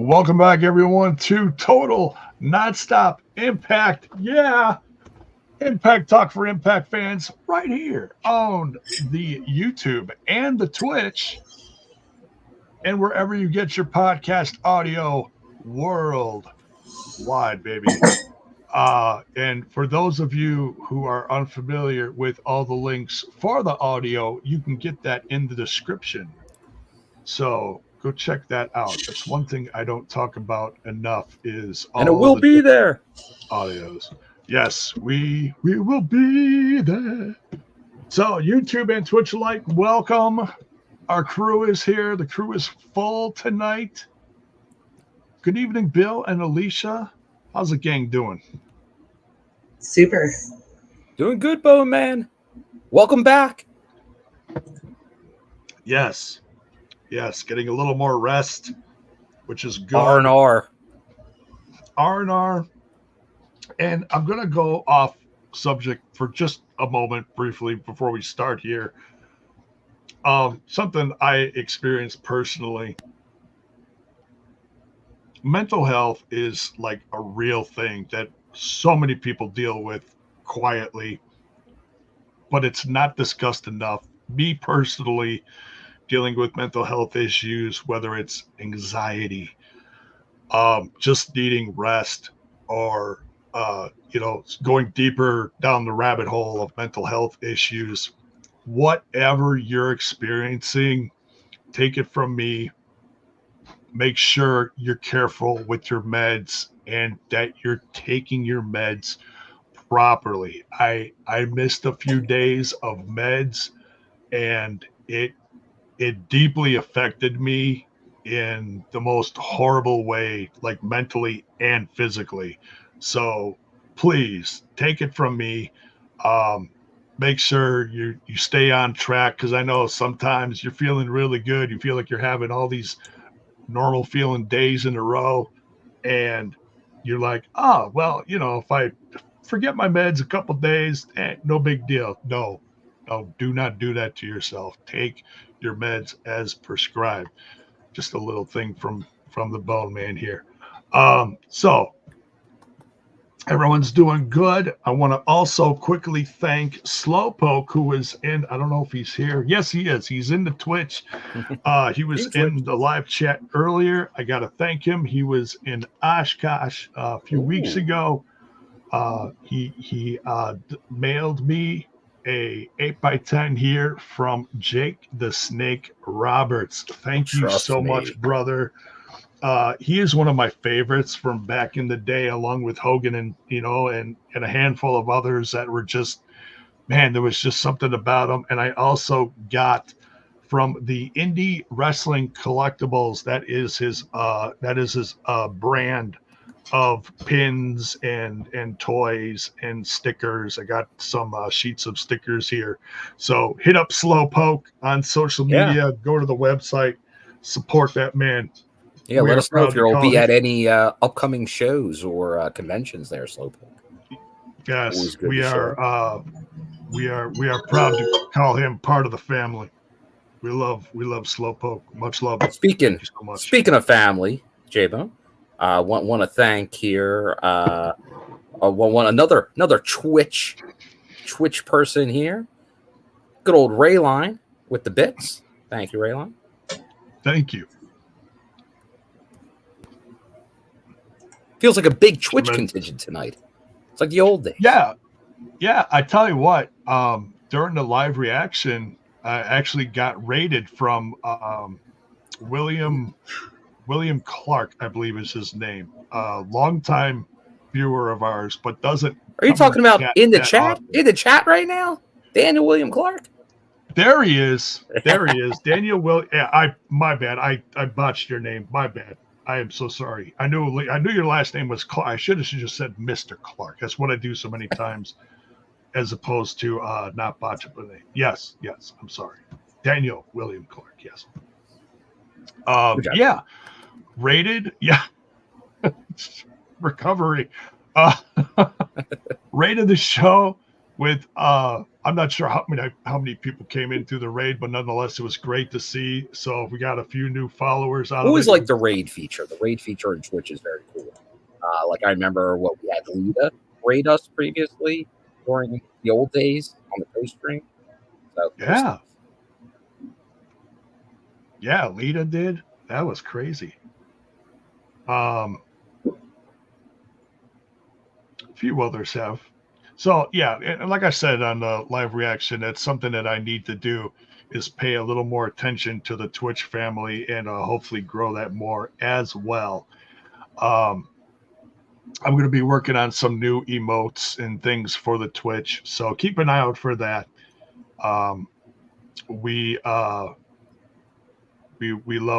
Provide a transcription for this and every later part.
Welcome back, everyone, to Total Nonstop Impact. Yeah, Impact Talk for Impact fans right here on the YouTube and the Twitch and wherever you get your podcast audio worldwide, baby. And for those of you who are unfamiliar with all the links for the audio, you can get that in the description. So go check that out. That's one thing I don't talk about enough is all and it will be there. Audios. Yes, we will be there. So YouTube and Twitch alike, welcome. Our crew is here. The crew is full tonight. Good evening, Bill and Alisha. How's the gang doing? Super. Doing good, Bone Man. Welcome back. Yes. Yes, getting a little more rest, which is good. R&R. R&R. And I'm going to go off subject for just a moment briefly before we start here. Something I experienced personally. Mental health is like a real thing that so many people deal with quietly, but it's not discussed enough. Me personally, dealing with mental health issues, whether it's anxiety, just needing rest, or going deeper down the rabbit hole of mental health issues, whatever you're experiencing, take it from me. Make sure you're careful with your meds and that you're taking your meds properly. I missed a few days of meds, and it deeply affected me in the most horrible way, like mentally and physically. So please take it from me. Make sure you stay on track, because I know sometimes you're feeling really good. You feel like you're having all these normal feeling days in a row, and you're like, oh, well, if I forget my meds a couple days, no big deal. No, do not do that to yourself. Take your meds as prescribed. Just a little thing from the Bone Man here. So everyone's doing good. I want to also quickly thank Slowpoke, who is in, I don't know if he's here. Yes, he is. He's in the Twitch. He was in the live chat earlier. I got to thank him. He was in Oshkosh a few weeks ago. He mailed me a 8x10 here from Jake the Snake Roberts. Thank you so much, brother. He is one of my favorites from back in the day, along with Hogan and a handful of others that were just, man, there was just something about him. And I also got from the Indie Wrestling Collectibles, that is his brand of pins and toys and stickers. I got some sheets of stickers here. So hit up Slowpoke on social media. Go to the website, support that man. Yeah, let us know if you'll be at any upcoming shows or conventions there, Slowpoke. Yes, we are proud to call him part of the family. We love Slowpoke. Much love. Speaking of family, J-Bone, want to thank here another Twitch person here. Good old Rayline with the bits. Thank you, Rayline. Thank you. Feels like a big Twitch contingent tonight. It's like the old days. Yeah. I tell you what, during the live reaction, I actually got raided from William Clark, I believe is his name. Longtime viewer of ours, but doesn't. Are you talking about in the chat? Often. In the chat right now? Daniel William Clark? There he is. Daniel my bad. I botched your name. My bad. I am so sorry. I knew your last name was Clark. I should have just said Mr. Clark. That's what I do so many times, as opposed to not botch the name. Yes. I'm sorry. Daniel William Clark. Yes. Yeah. Rated. Yeah. Recovery. Rated the show. with I'm not sure how many people came in through the raid, but nonetheless, it was great to see. So we got a few new followers out Always of it. like the raid feature. The raid feature on Twitch is very cool. Like I remember what we had Lita raid us previously during the old days on the post stream. So yeah, Lita did. That was crazy. A few others have. So yeah, and like I said on the live reaction, that's something that I need to do is pay a little more attention to the Twitch family and hopefully grow that more as well. I'm going to be working on some new emotes and things for the Twitch, so keep an eye out for that. We love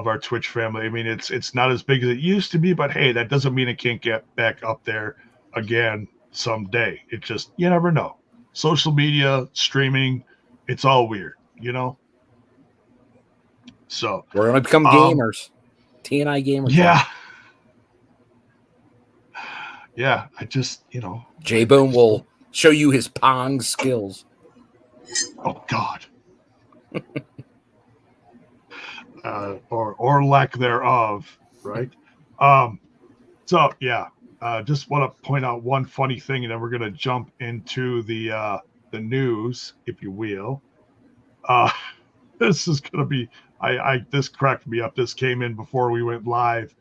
our Twitch family. I mean, it's not as big as it used to be, but hey, that doesn't mean it can't get back up there again someday. It just, you never know. Social media, streaming, it's all weird, you know? So we're going to become gamers. TNI gamers. Yeah. Yeah, I just, you know. J-Bone will show you his Pong skills. Oh, God. Or lack thereof, right? So, yeah. Just want to point out one funny thing, and then we're going to jump into the news, if you will. This is going to be, this cracked me up. This came in before we went live.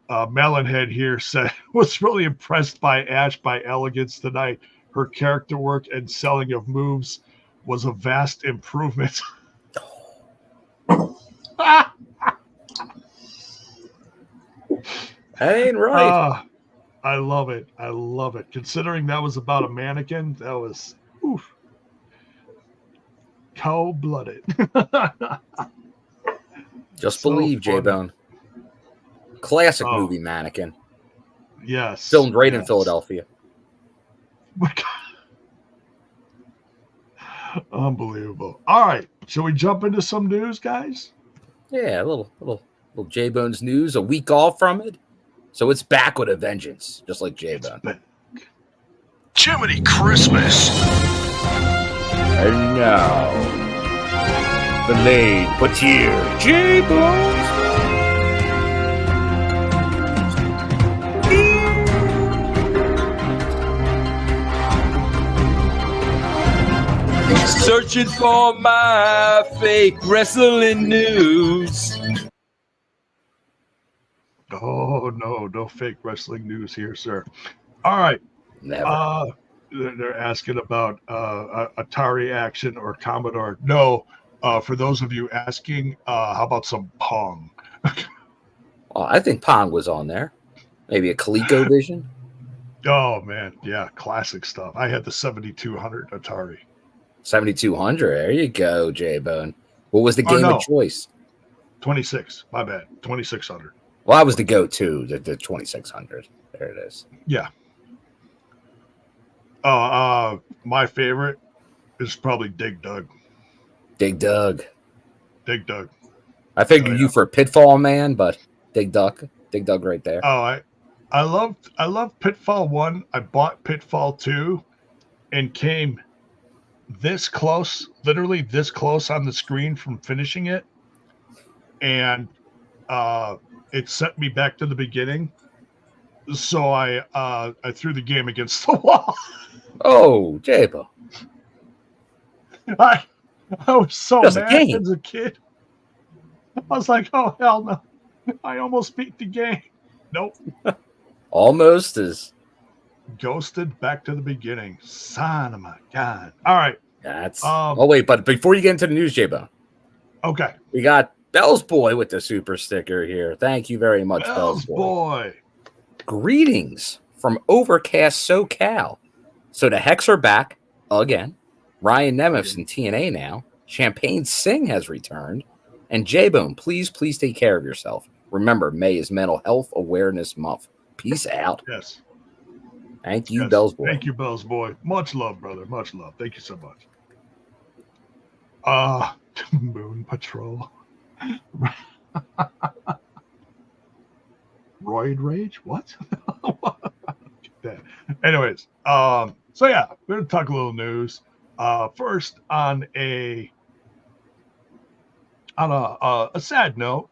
Melonhead here said, was really impressed by Ash by Elegance tonight. Her character work and selling of moves was a vast improvement. Ain't right. I love it. I love it. Considering that was about a mannequin, that was cold-blooded. Just believe, funny. J-Bone. Classic movie Mannequin. Yes. Filmed right in Philadelphia. Unbelievable. All right. Shall we jump into some news, guys? Yeah, a little J-Bone's news. A week off from it. So it's back with a vengeance, just like J-Bone. Jiminy Christmas. And now, the late but here, J-Bone's searching for my fake wrestling news. Oh, no fake wrestling news here, sir. All right. Never. They're asking about Atari action or Commodore. No, for those of you asking, how about some Pong? I think Pong was on there. Maybe a ColecoVision. Oh, man. Yeah, classic stuff. I had the 7200 Atari. 7200. There you go, J-Bone. What was the game of choice? 26. My bad. 2600. Well, that was the go-to, the 2600. There it is. Yeah. My favorite is probably Dig Dug. Dig Dug. Dig Dug. I figured you for a Pitfall man, but Dig Dug right there. Oh, I loved Pitfall 1. I bought Pitfall 2 and came this close, literally this close on the screen from finishing it. And it sent me back to the beginning. So I threw the game against the wall. Oh, J-Bone. I was so Just mad as a kid. I was like, oh, hell no. I almost beat the game. Nope. Almost is. Ghosted back to the beginning. Son of my God. All right. That's. Wait, but before you get into the news, J-Bone. Okay. We got Bell's Boy with the super sticker here. Thank you very much, Bell's Boy. Greetings from Overcast SoCal. So the Hex are back again. Ryan Nemeth's in TNA now. Champagne Singh has returned. And J-Bone, please take care of yourself. Remember, May is Mental Health Awareness Month. Peace out. Yes. Thank you, Bell's Boy. Thank you, Bell's Boy. Much love, brother. Much love. Thank you so much. Moon Patrol. Roid Rage? What? Anyways, So yeah, we're gonna talk a little news. First, on a sad note,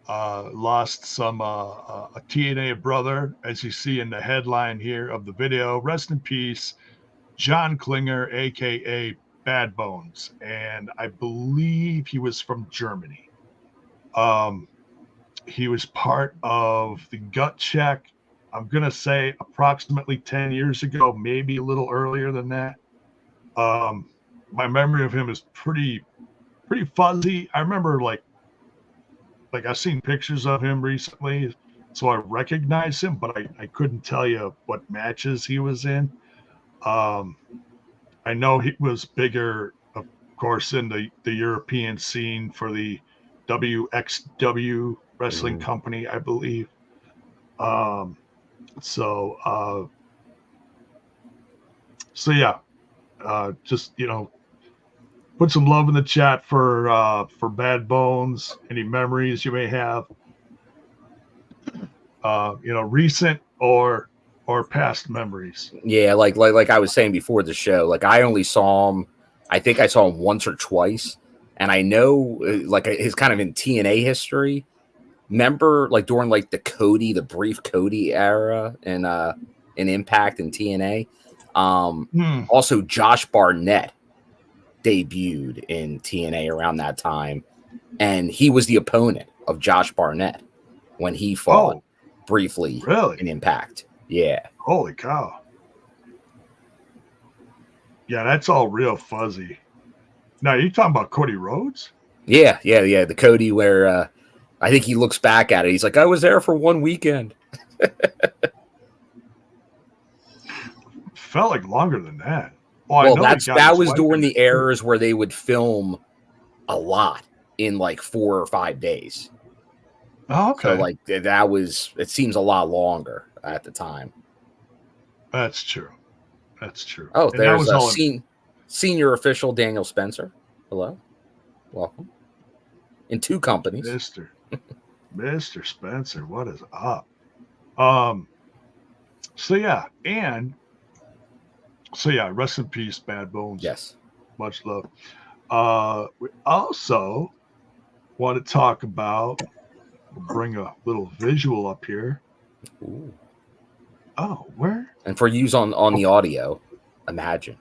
lost some a TNA brother, as you see in the headline here of the video. Rest in peace, John Klinger, aka Bad Bones, and I believe he was from Germany. He was part of the Gut Check. I'm gonna say approximately 10 years ago, maybe a little earlier than that. My memory of him is pretty fuzzy. I remember like I've seen pictures of him recently, so I recognize him, but I couldn't tell you what matches he was in. I know he was bigger, of course, in the European scene for the WXW wrestling company, I believe. So yeah, just, put some love in the chat for Bad Bones. Any memories you may have, recent or past memories. Yeah, like I was saying before the show, like I only saw him. I think I saw him once or twice, and I know like his kind of in TNA history. Remember, like during like the brief Cody era in Impact and TNA. Also, Josh Barnett debuted in TNA around that time, and he was the opponent of Josh Barnett when he fought briefly in Impact. Yeah. Holy cow. Yeah, that's all real fuzzy. Now, you talking about Cody Rhodes? Yeah. The Cody where I think he looks back at it. He's like, I was there for one weekend. Felt like longer than that. Well, that was during the eras where they would film a lot in like 4 or 5 days. Oh, okay. So like that was, it seems a lot longer at the time. That's true. Oh, and there's a senior official Daniel Spencer. Hello. Welcome. In 2 companies. Mr. Spencer, what is up? So yeah, rest in peace, Bad Bones. Yes. Much love. We also want to talk about, we'll bring a little visual up here. Ooh. Oh, where? And for use on the audio, imagine.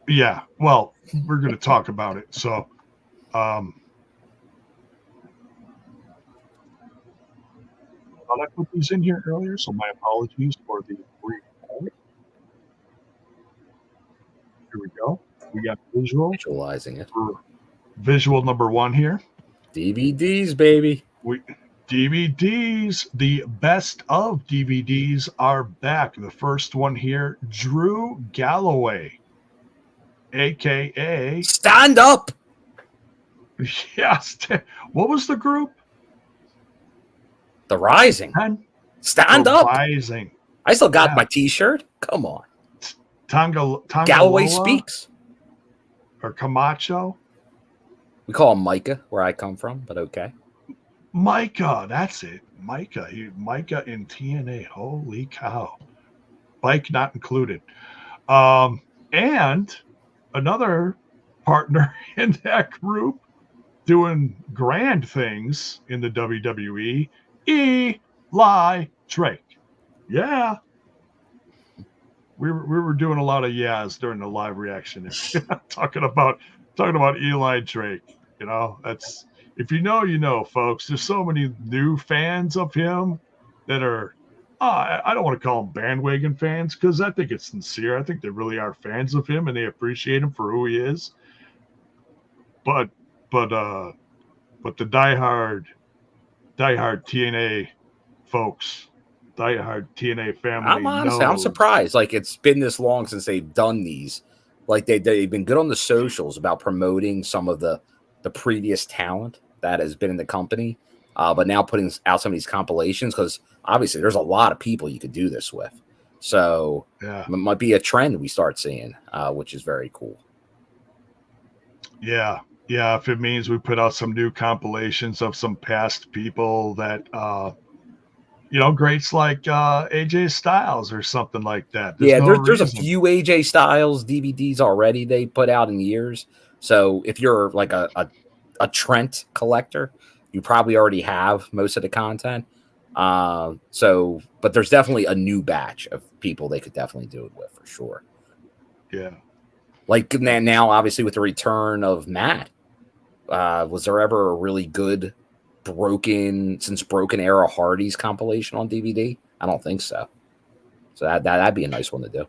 Yeah, well, we're going to talk about it. So, I thought I put these in here earlier, so my apologies for the brief pause. Here we go. We got visualizing it. Visual number 1 here. DVDs, baby. DVDs, the best of DVDs are back. The first one here, Drew Galloway, a.k.a. Stand Up. Yes. What was the group? The Rising. Stand Up. Rising. I still got my T-shirt. Come on. Tonga Galloway Speaks. Or Camacho. We call him Micah, where I come from, but okay. Micah, that's it. Micah in TNA. Holy cow. Bike not included. And another partner in that group doing grand things in the WWE, Eli Drake. Yeah. We were doing a lot of yeahs during the live reaction. talking about Eli Drake. That's, if you know, folks. There's so many new fans of him that are, I don't want to call them bandwagon fans because I think it's sincere. I think they really are fans of him and they appreciate him for who he is. But the diehard TNA folks, diehard TNA family. I'm surprised. Like, it's been this long since they've done these. Like, they've been good on the socials about promoting some of the previous talent that has been in the company, but now putting out some of these compilations because obviously there's a lot of people you could do this with. So it might be a trend we start seeing, which is very cool. Yeah. If it means we put out some new compilations of some past people that greats like AJ Styles or something like that. There's a few AJ Styles DVDs already they put out in years. So if you're like a Trent collector, you probably already have most of the content. But there's definitely a new batch of people they could definitely do it with for sure. Yeah. Like now, obviously, with the return of Matt, was there ever a really good Broken Era Hardys compilation on DVD? I don't think so. So that'd be a nice one to do.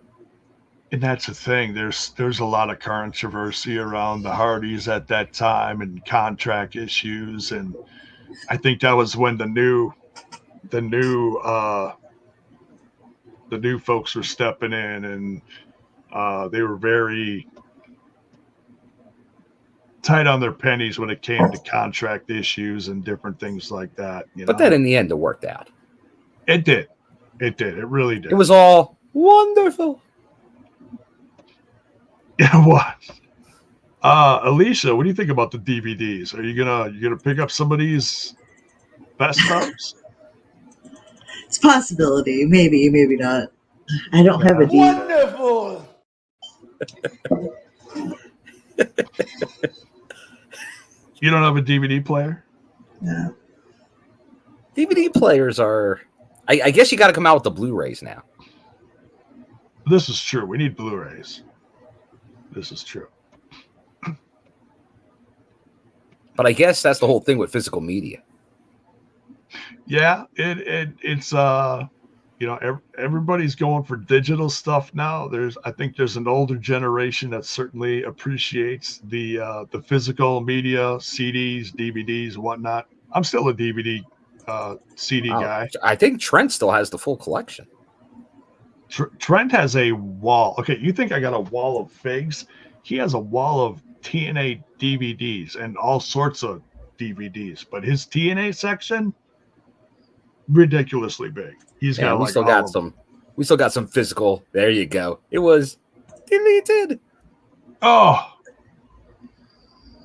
And that's the thing. There's a lot of controversy around the Hardys at that time and contract issues, and I think that was when the new folks were stepping in, and they were very tight on their pennies when it came to contract issues and different things like that. But then in the end, it worked out. It did. It really did. It was all wonderful. Yeah, it was. Alisha, what do you think about the DVDs? Are you gonna pick up some of these best ups? It's a possibility. Maybe not. I don't have a DVD. Wonderful. You don't have a DVD player? No. DVD players are. I guess you got to come out with the Blu-rays now. This is true. We need Blu-rays. This is true. But I guess that's the whole thing with physical media. Yeah, it's everybody's going for digital stuff now. I think there's an older generation that certainly appreciates the physical media, CDs, DVDs, whatnot. I'm still a DVD CD guy. I think Trent still has the full collection. Trent has a wall. Okay, you think I got a wall of figs? He has a wall of TNA DVDs and all sorts of DVDs, but his TNA section ridiculously big. We still got some physical. There you go. It was deleted. Oh,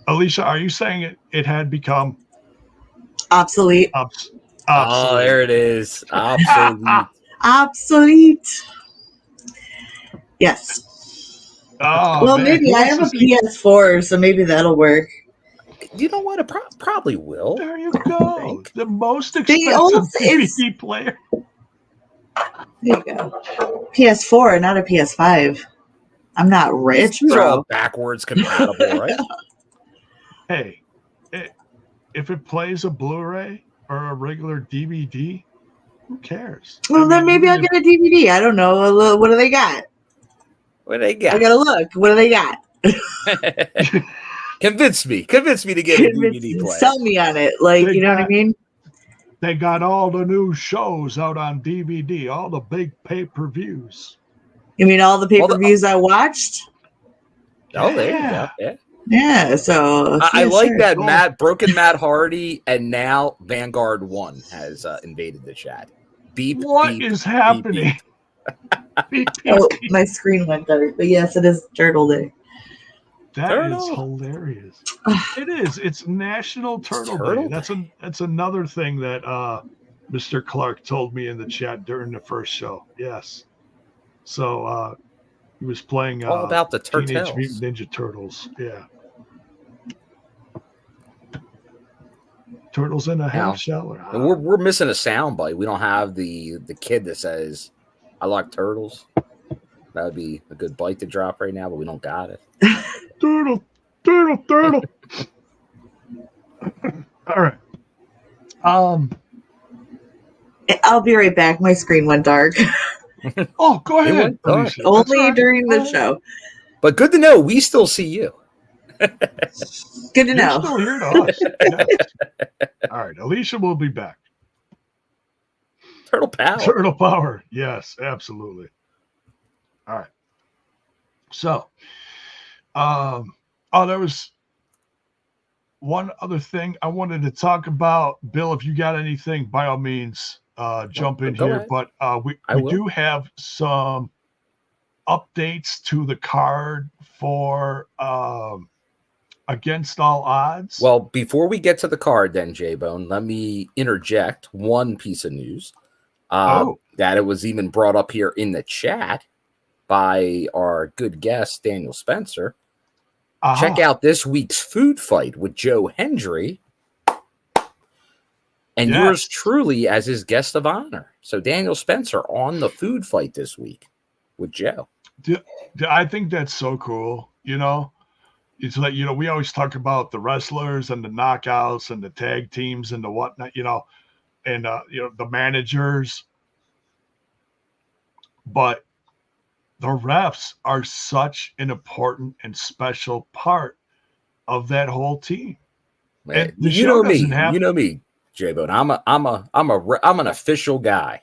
Alisha, are you saying it had become obsolete? Obsolete. Oh, there it is. Obsolete. Obsolete. Yes. Oh, well, man. Maybe I have a PS4, so maybe that'll work. You know what? It probably will. There you go. The most expensive DVD player. There you go. PS4, not a PS5. I'm not rich, bro. Backwards compatible, right? Hey, if it plays a Blu-ray or a regular DVD, who cares? Well, then maybe I'll get a DVD. I don't know. What do they got? What do they got? I gotta look. What do they got? Convince me to get a DVD player. Sell me on it. You know what I mean? They got all the new shows out on DVD, all the big pay-per-views. You mean all the pay-per-views I watched? Oh, there you go. Yeah. Yeah, so I like that Broken Matt Hardy and now Vanguard 1 has invaded the chat. What is happening? Beep. My screen went dark, but yes, it is Turtle Day. That is hilarious. It is. It's National Turtle Day. That's another thing that Mr. Clark told me in the chat during the first show. Yes. So he was playing all about the Teenage Mutant Ninja Turtles. Yeah. Turtles in a half shell. We're missing a sound bite. We don't have the kid that says, "I like turtles." That would be a good bite to drop right now, but we don't got it. Turtle. All right. I'll be right back. My screen went dark. Oh, go ahead. Only during the show. But good to know we still see you. Good to know. You're still here to us. Yes. All right. Alisha will be back. Turtle power. Turtle power. Yes, absolutely. All right. So, there was one other thing I wanted to talk about. Bill, if you got anything, by all means, jump in here. Ahead. But we do have some updates to the card for Against All Odds. Well, before we get to the card then, J-Bone, let me interject one piece of news. That it was even brought up here in the chat by our good guest, Daniel Spencer. Check out this week's food fight with Joe Hendry and yours truly as his guest of honor. So Daniel Spencer on the food fight this week with Joe. I think that's so cool. You know, it's like, you know, we always talk about the wrestlers and the knockouts and the tag teams and the whatnot, you know, and, you know, the managers. But the refs are such an important and special part of that whole team. Man, you know me, J-Bone. I'm an official guy,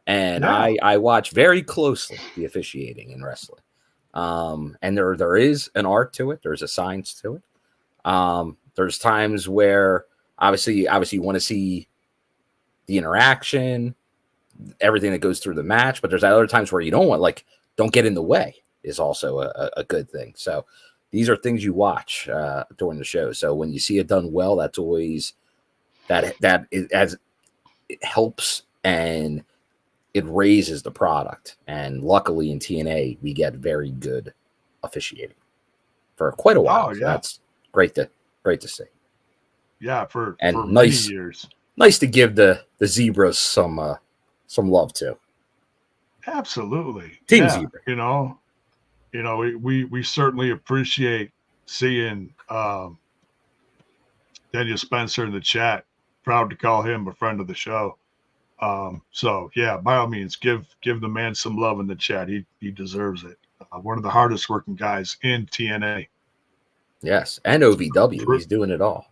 and I watch very closely the officiating in wrestling. And there is an art to it. There's a science to it. There's times where obviously you want to see the interaction, everything that goes through the match, but there's other times where you don't want, like, don't get in the way is also a good thing. So these are things you watch during the show. So when you see it done well, that's always it helps and it raises the product. And luckily in TNA, we get very good officiating for quite a while. Oh, yeah. So that's great to see. Yeah, for nice, many years. Nice to give the Zebras some love too. Absolutely. Team Zebra. You know, we certainly appreciate seeing Daniel Spencer in the chat. Proud to call him a friend of the show. So yeah, by all means, give the man some love in the chat. He deserves it. One of the hardest working guys in TNA. Yes, and OVW. He's doing it all.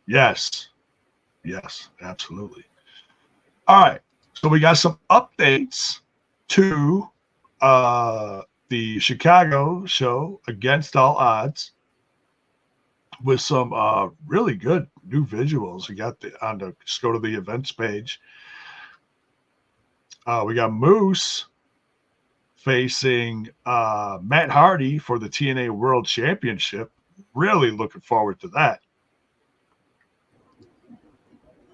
Yes, absolutely. All right, so we got some updates to the Chicago show Against All Odds with some really good new visuals. We got just go to the events page. We got Moose facing Matt Hardy for the TNA World Championship. Really looking forward to that.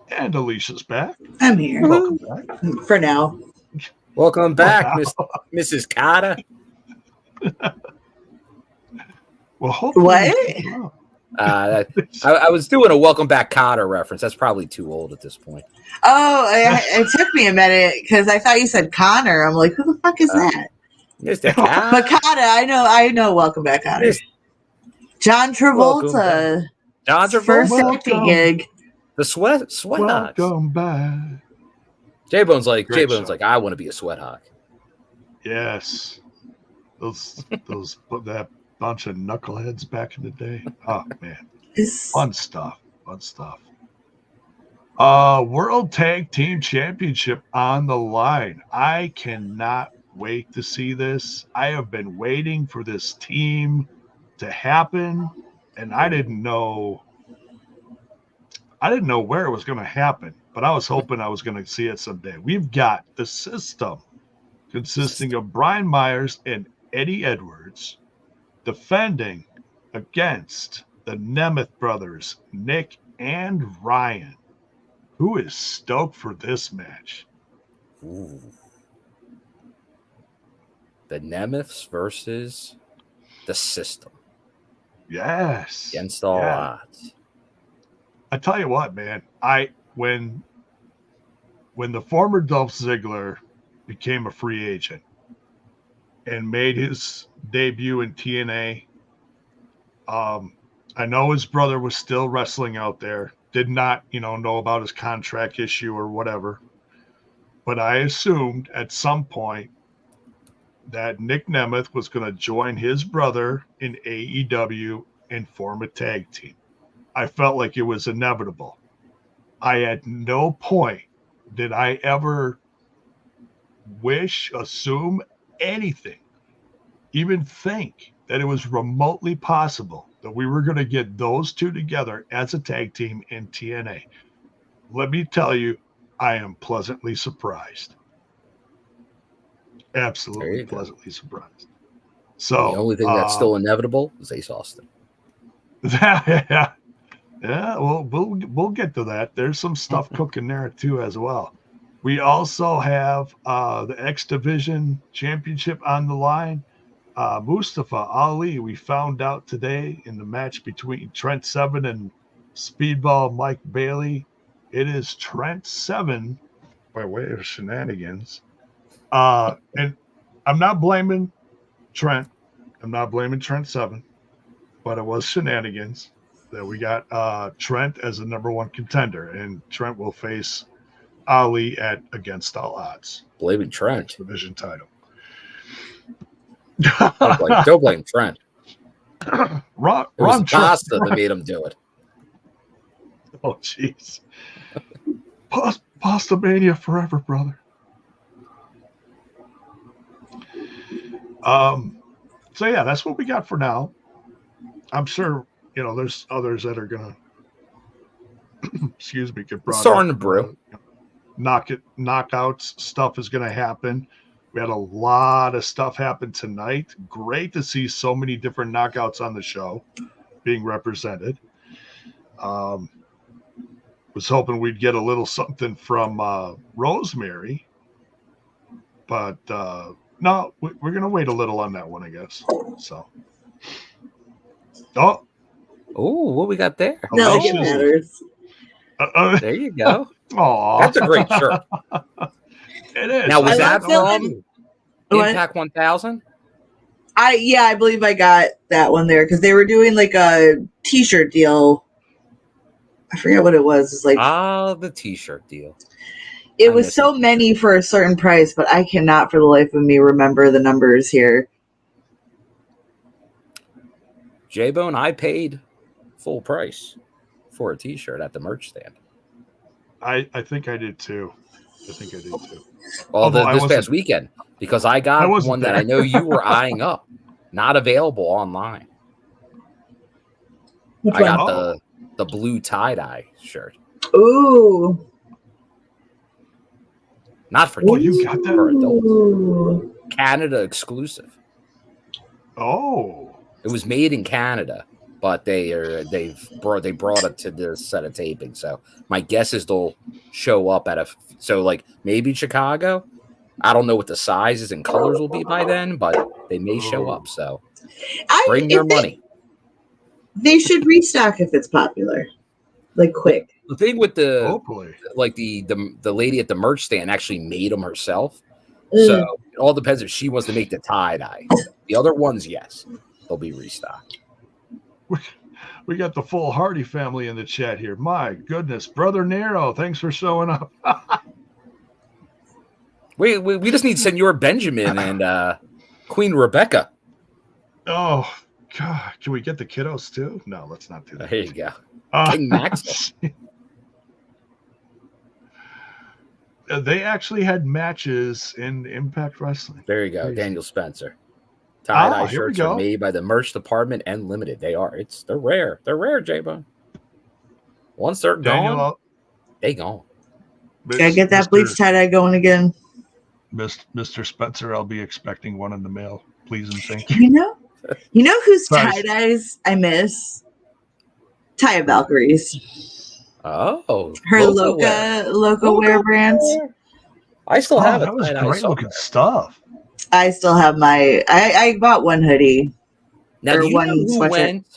And Alisha's back. I'm here. Welcome back. For now. Welcome back, Mrs. Carter. Well, hopefully. What? I was doing a Welcome Back Carter reference. That's probably too old at this point. Oh, it took me a minute because I thought you said Connor. I'm like, who the fuck is that? Mr. Carter. But Carter, I know. Welcome Back, Carter. John Travolta. John Travolta. First acting gig. The sweat hogs. Welcome back. J-Bone's like, I want to be a sweat hog. Yes. That bunch of knuckleheads back in the day. Oh man. Fun stuff. World Tag Team Championship on the line. I cannot wait to see this. I have been waiting for this team to happen, and I didn't know where it was going to happen, but I was hoping I was going to see it someday. We've got the system consisting of Brian Myers and Eddie Edwards defending against the Nemeth brothers, Nick and Ryan. Who is stoked for this match? Ooh. The Nemeths versus the system. Yes. Against all odds. I tell you what, man. When the former Dolph Ziggler became a free agent and made his debut in TNA, I know his brother was still wrestling out there. Did not, know about his contract issue or whatever. But I assumed at some point that Nick Nemeth was going to join his brother in AEW and form a tag team. I felt like it was inevitable. I at no point did I ever assume anything, even think that it was remotely possible that we were going to get those two together as a tag team in TNA. Let me tell you, I am pleasantly surprised. Absolutely pleasantly surprised. So the only thing that's still inevitable is Ace Austin. Yeah, well, we'll get to that. There's some stuff cooking there too as well. We also have the X-Division Championship on the line. Mustafa Ali, we found out today in the match between Trent Seven and Speedball Mike Bailey. It is Trent Seven by way of shenanigans. And I'm not blaming Trent. I'm not blaming Trent Seven, but it was shenanigans that we got Trent as the number one contender, and Trent will face Ali at Against All Odds. Blaming Trent. Division title. Don't blame Trent. Ron Pasta that made him do it. Oh, jeez. Pasta mania forever, brother. So yeah, that's what we got for now. I'm sure, there's others that are gonna excuse me, get brought starting up. to brew. Knockouts stuff is gonna happen. We had a lot of stuff happen tonight. Great to see so many different knockouts on the show being represented. Was hoping we'd get a little something from Rosemary, but no, we're gonna wait a little on that one, I guess. So, oh, what we got there? No, it matters. There you go. Oh, that's a great shirt. It is. Now, was that from Impact 1000? I believe I got that one there because they were doing like a T-shirt deal. I forget what it was. It's like the T-shirt deal. It was so many for a certain price, but I cannot for the life of me remember the numbers here. J-Bone, I paid full price for a T-shirt at the merch stand. I think I did too. Well, this past weekend, because I got one that I know you were eyeing up, not available online. Which I got the blue tie-dye shirt. Ooh. Not for kids, you got that? For adults. Canada exclusive. Oh. It was made in Canada, but they brought it to this set of taping. So my guess is they'll show up at maybe Chicago. I don't know what the sizes and colors will be by then, but they may show up. So bring your money. They should restock if it's popular, like quick. The thing with the hopefully, like the lady at the merch stand actually made them herself. So it all depends if she wants to make the tie-dye. The other ones, yes, they'll be restocked. We got the full Hardy family in the chat here. My goodness, Brother Nero, thanks for showing up. we just need Senor Benjamin and Queen Rebecca. Oh God, can we get the kiddos too? No, let's not do that. There you go. King Max. They actually had matches in Impact Wrestling. There you go, Daniel Spencer. Tie-dye shirts are made by the merch department and limited. They are. They're rare. They're rare, J-Bone. Once they're gone, they gone. Gotta get that bleach tie-dye going again. Mr. Spencer, I'll be expecting one in the mail. Please and thank you. You know whose tie-dyes I miss? Taya Valkyrie's. Oh. Her Loca wear brands. I still have it. That was great looking stuff. I still have I bought one hoodie. Now, do you know who went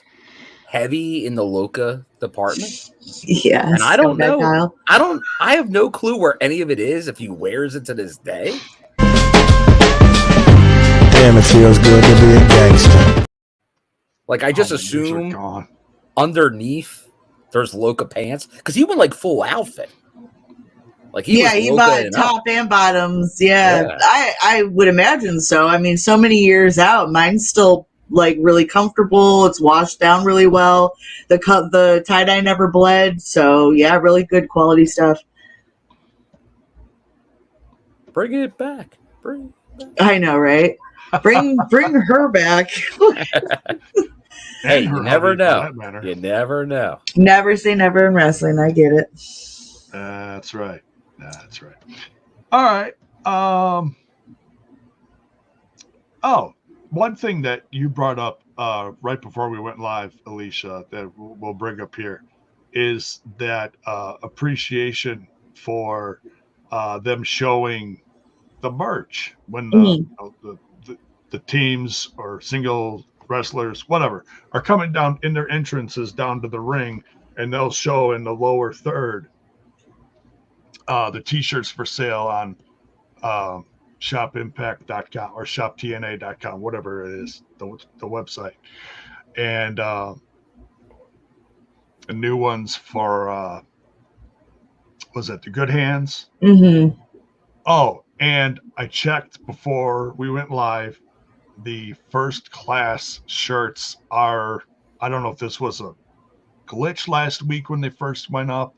heavy in the Loca department? Yeah. And I don't know. I have no clue where any of it is if he wears it to this day. Damn, it feels good to be a gangster. Like, I just assume underneath there's Loca pants because he went like full outfit. Like he bought top and bottoms. Yeah. I would imagine so. I mean, so many years out, mine's still like really comfortable. It's washed down really well. The tie-dye never bled. So yeah, really good quality stuff. Bring it back. I know, right? Bring her back. Hey, you never know. You never know. Never say never in wrestling. I get it. That's right. All right. One thing that you brought up right before we went live, Alisha, that we'll bring up here is that appreciation for them showing the merch when the teams or single wrestlers, whatever, are coming down in their entrances down to the ring, and they'll show in the lower third the t-shirts for sale on shopimpact.com or shoptna.com, whatever it is, the website. And new ones for was it the Good Hands? Mm-hmm. Oh, and I checked before we went live. The first class shirts are, I don't know if this was a glitch last week when they first went up.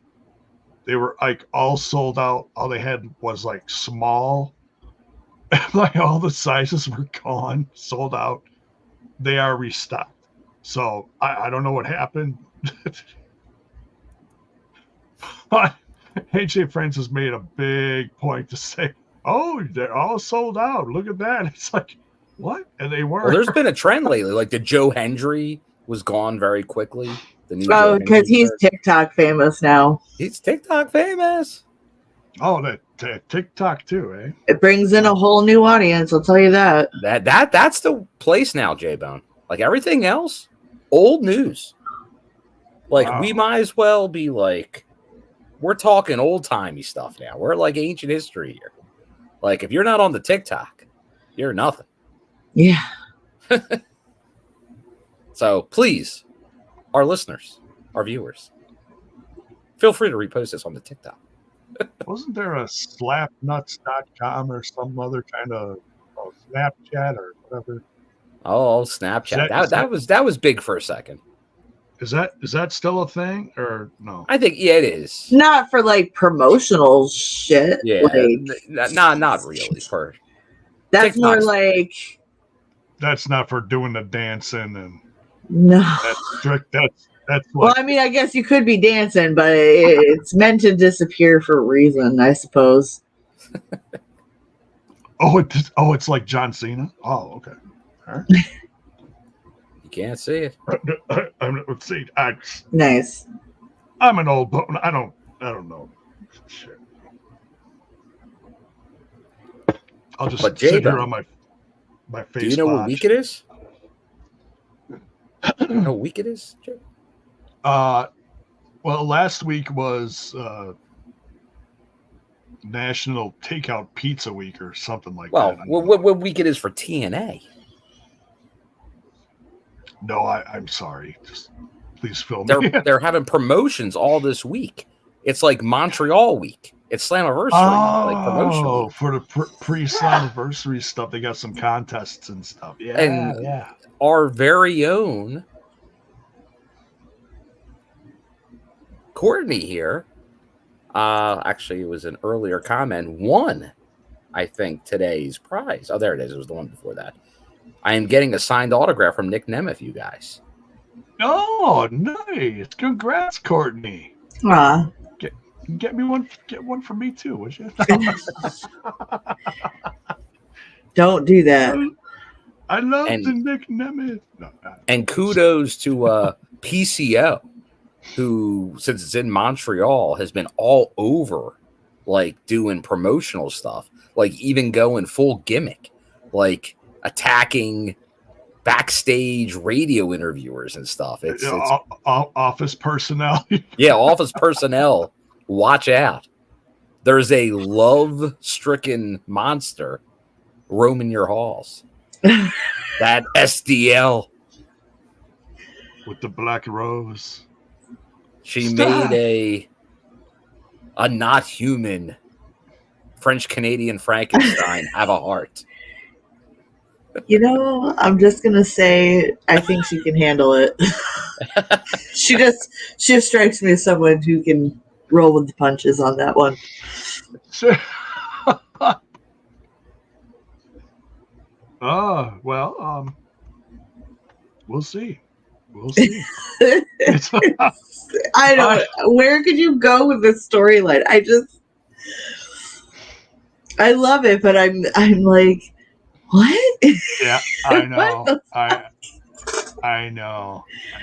They were like all sold out. All they had was like small. Like all the sizes were gone, sold out. They are restocked. So I don't know what happened. But AJ Francis made a big point to say, oh, they're all sold out. Look at that. It's like, what? And they were. Well, there's been a trend lately. Like the Joe Hendry was gone very quickly. Oh, because he's TikTok famous now. He's TikTok famous. Oh, that TikTok too, eh? It brings in a whole new audience. I'll tell you that. That's the place now, J-Bone. Like everything else, old news. Like we might as well be like, we're talking old timey stuff now. We're like ancient history here. Like if you're not on the TikTok, you're nothing. Yeah. So please, our listeners, our viewers, feel free to repost this on the TikTok. Wasn't there a slapnuts.com or some other kind of Snapchat or whatever? Oh, Snapchat. That was big for a second. Is that still a thing or no? I think it is. Not for like promotional shit. Yeah, like, not really. For that's TikTok's more like. That's not for doing the dancing and no. That's strict. That's well, I mean, I guess you could be dancing, but it's meant to disappear for a reason, I suppose. It's like John Cena. Oh, okay. All right. You can't see it. Let's see. Nice. I'm an old bone. I don't know. Shit. I'll just sit here on my face. Do you know what week it is? You know what week it is, Jay? Well, last week was National Takeout Pizza Week or something like that. Well, what week it is for TNA? No, I'm sorry. Just please fill me. They're having promotions all this week. It's like Montreal week. It's Slammiversary. Like promotion. Oh, for the pre-Slammiversary stuff, they got some contests and stuff. Yeah, and our very own Courtney here, actually it was an earlier comment, won, I think, today's prize. Oh, there it is. It was the one before that. I am getting a signed autograph from Nick Nemeth, you guys. Oh, nice. Congrats, Courtney. Get me one. Get one for me too, would you? Don't do that. I love the Nick Nemeth. No, and kudos to PCO, who, since it's in Montreal, has been all over, like doing promotional stuff, like even going full gimmick, like attacking backstage radio interviewers and stuff. It's office personnel. Yeah, office personnel. Watch out. There's a love-stricken monster roaming your halls. That SDL. With the black rose. She made a not human French-Canadian Frankenstein have a heart. You know, I'm just going to say I think she can handle it. She just strikes me as someone who can roll with the punches on that one. Sure. Well, we'll see. We'll see. I don't. Where could you go with this storyline? I love it, but I'm like, what? Yeah, I know. I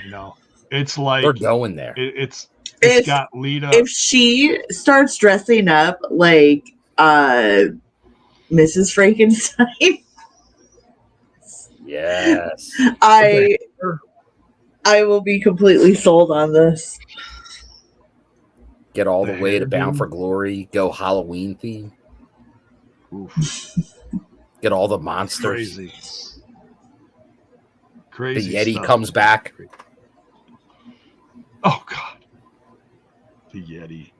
know. It's like we're going there. It's got Lita. If she starts dressing up like Mrs. Frankenstein. Yes. I will be completely sold on this. Get all the way to Bound for Glory. Go Halloween theme. Oof. Get all the monsters. Crazy. The Yeti stuff. comes back. Oh God. The Yeti.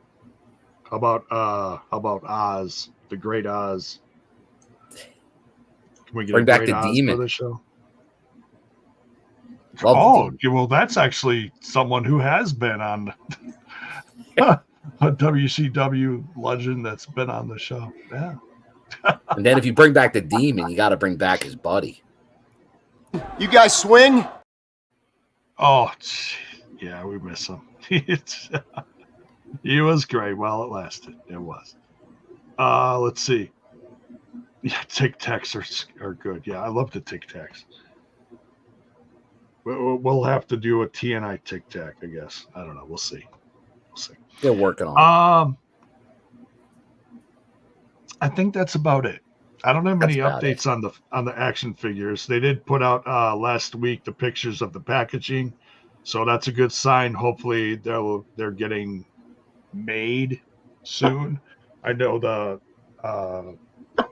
How about Oz? The Great Oz. Can we get Bring a back Great the Oz demon. for the show? Love the Well, that's actually someone who has been on a WCW legend that's been on the show. Yeah. And then if you bring back the demon, you got to bring back his buddy. You guys swing? Oh, yeah, we miss him. He was great while it lasted. It was. Let's see. Yeah, Tic Tacs are good. Yeah, I love the Tic Tacs. We'll have to do a TNI Tic Tac, I guess. I don't know. We'll see. They're working on it. I think that's about it. I don't have any That's about updates on the action figures. They did put out last week the pictures of the packaging, so that's a good sign. Hopefully they're getting made soon. I know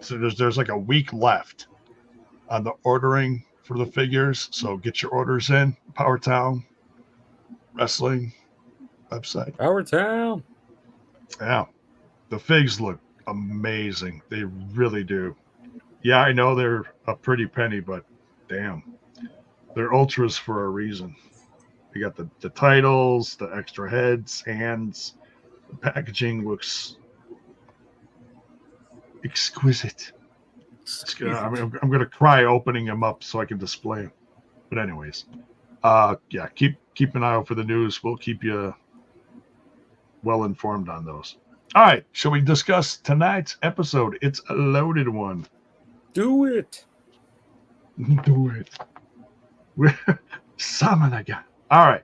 so there's like a week left on the ordering for the figures, so get your orders in. Power Town Wrestling website. Power Town. Yeah, the figs look amazing. They really do. Yeah, I know they're a pretty penny, but damn, they're ultras for a reason. You got the titles, the extra heads, hands. The packaging looks exquisite. I'm gonna cry opening them up so I can display them. But anyways, yeah, keep an eye out for the news. We'll keep you well informed on those. All right, shall we discuss tonight's episode? It's a loaded one. Do it. Do it. We're summon again. All right.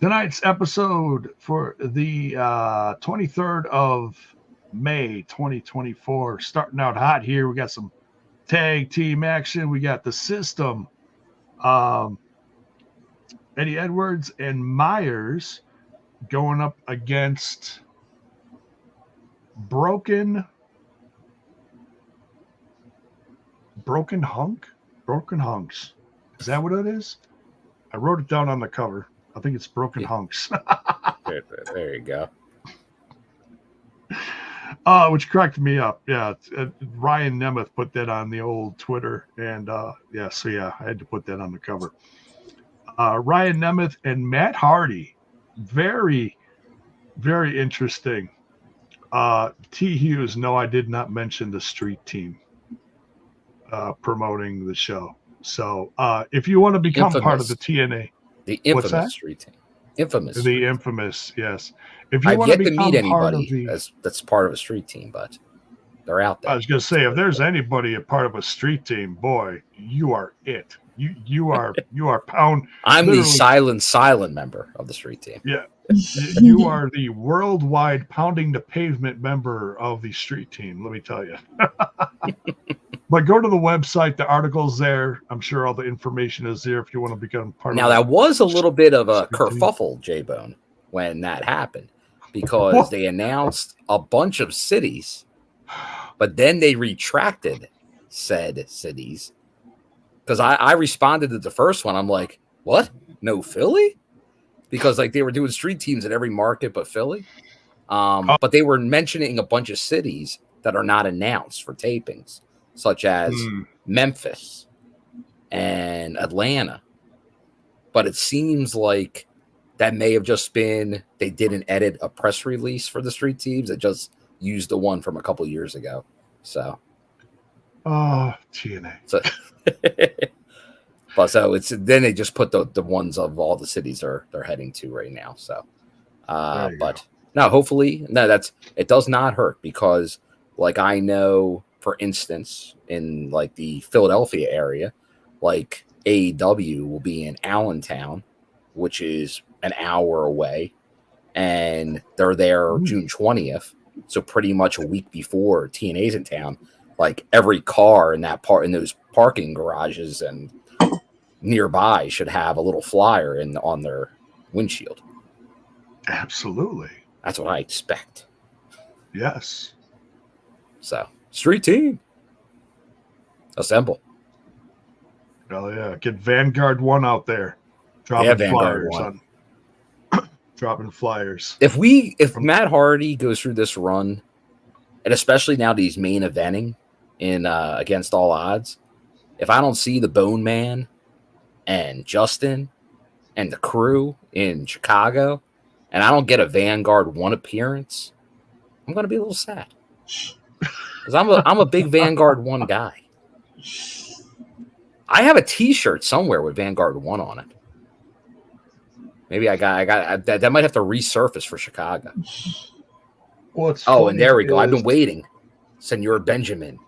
Tonight's episode for the 23rd of May, 2024. Starting out hot here. We got some tag team action. We got the System. Eddie Edwards and Myers going up against Broken Hunks. Is that what it is? I wrote it down on the cover. I think it's Broken Hunks. There you go. Which cracked me up. Yeah, Ryan Nemeth put that on the old Twitter, and I had to put that on the cover. Ryan Nemeth and Matt Hardy, very, very interesting. T. Hughes, no, I did not mention the street team promoting the show. So if you want to become part of the TNA, the infamous street team, infamous, yes. If you I've want yet to to meet part anybody that's part of a street team, but they're out there. I was going to say, if there's anybody a part of a street team, boy, you are it. You are pound. I'm the silent member of the street team. Yeah, you are the worldwide pounding the pavement member of the street team. Let me tell you. But go to the website. The article's there. I'm sure all the information is there if you want to become part now, of it. Now, that was a little bit of a kerfuffle, J-Bone, when that happened, because they announced a bunch of cities, but then they retracted said cities. Because I responded to the first one. I'm like, what? No Philly? Because like they were doing street teams in every market but Philly. But they were mentioning a bunch of cities that are not announced for tapings, such as Memphis and Atlanta. But it seems like that may have just been they didn't edit a press release for the street teams. They just used the one from a couple years ago. So, TNA. So it's then they just put the ones of all the cities they're heading to right now. So, but no, hopefully it does not hurt because like I know, for instance, in like the Philadelphia area, like AEW will be in Allentown, which is an hour away, and they're there June 20th. So pretty much a week before TNA's in town, like every car in those parking garages and nearby should have a little flyer on their windshield. Absolutely. That's what I expect. Yes. So, street team. Assemble. Oh, yeah. Get Vanguard 1 out there. Dropping flyers on. Dropping flyers. If Matt Hardy goes through this run, and especially now that he's main eventing in Against All Odds, if I don't see the Bone Man and Justin and the crew in Chicago, and I don't get a Vanguard 1 appearance, I'm going to be a little sad. Because I'm a big Vanguard 1 guy. I have a T-shirt somewhere with Vanguard 1 on it. Maybe I got that might have to resurface for Chicago. And there we go. I've been waiting. Senor Benjamin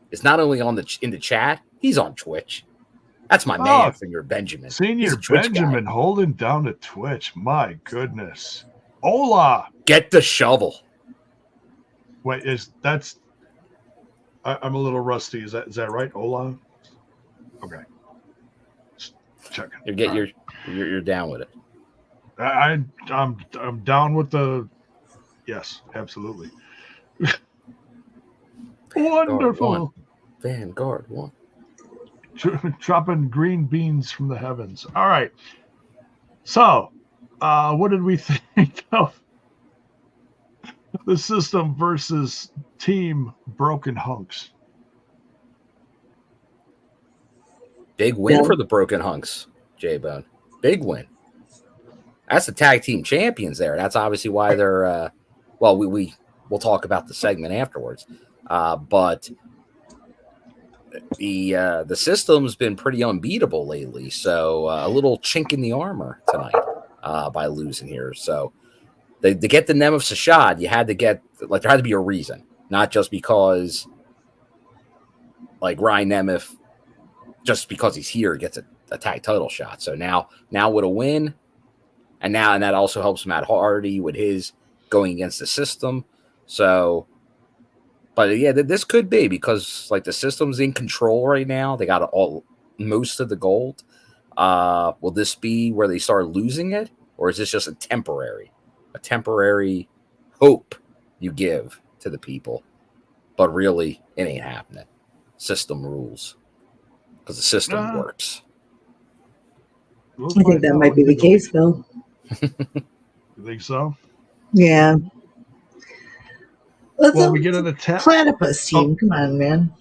is not only in the chat, he's on Twitch. That's my man, Senor Benjamin. Senior Benjamin holding down the Twitch. My goodness. Hola. Get the shovel. Wait, I'm a little rusty. Is that right? Hola? Okay. Just checking. You're down with it. I'm down with the. Yes, absolutely. Wonderful. Vanguard 1. Dropping green beans from the heavens. All right. So, what did we think of the System versus Team Broken Hunks? Big win for the Broken Hunks, J-Bone. Big win. That's the tag team champions there. That's obviously why they're we'll talk about the segment afterwards. But the System's been pretty unbeatable lately. So a little chink in the armor tonight by losing here. So to get the Nemeth Sashad, you had to get there had to be a reason, not just because Ryan Nemeth, just because he's here, gets a tag title shot. So now with a win, and that also helps Matt Hardy with his going against the System. So, but yeah, this could be because the System's in control right now. They got most of the gold. Will this be where they start losing it, or is this just a temporary hope you give to the people? But really, it ain't happening. System rules because the system works. I think that might be the case, Phil. You think so? Yeah. We get an attack. Platypus team. Come on, man.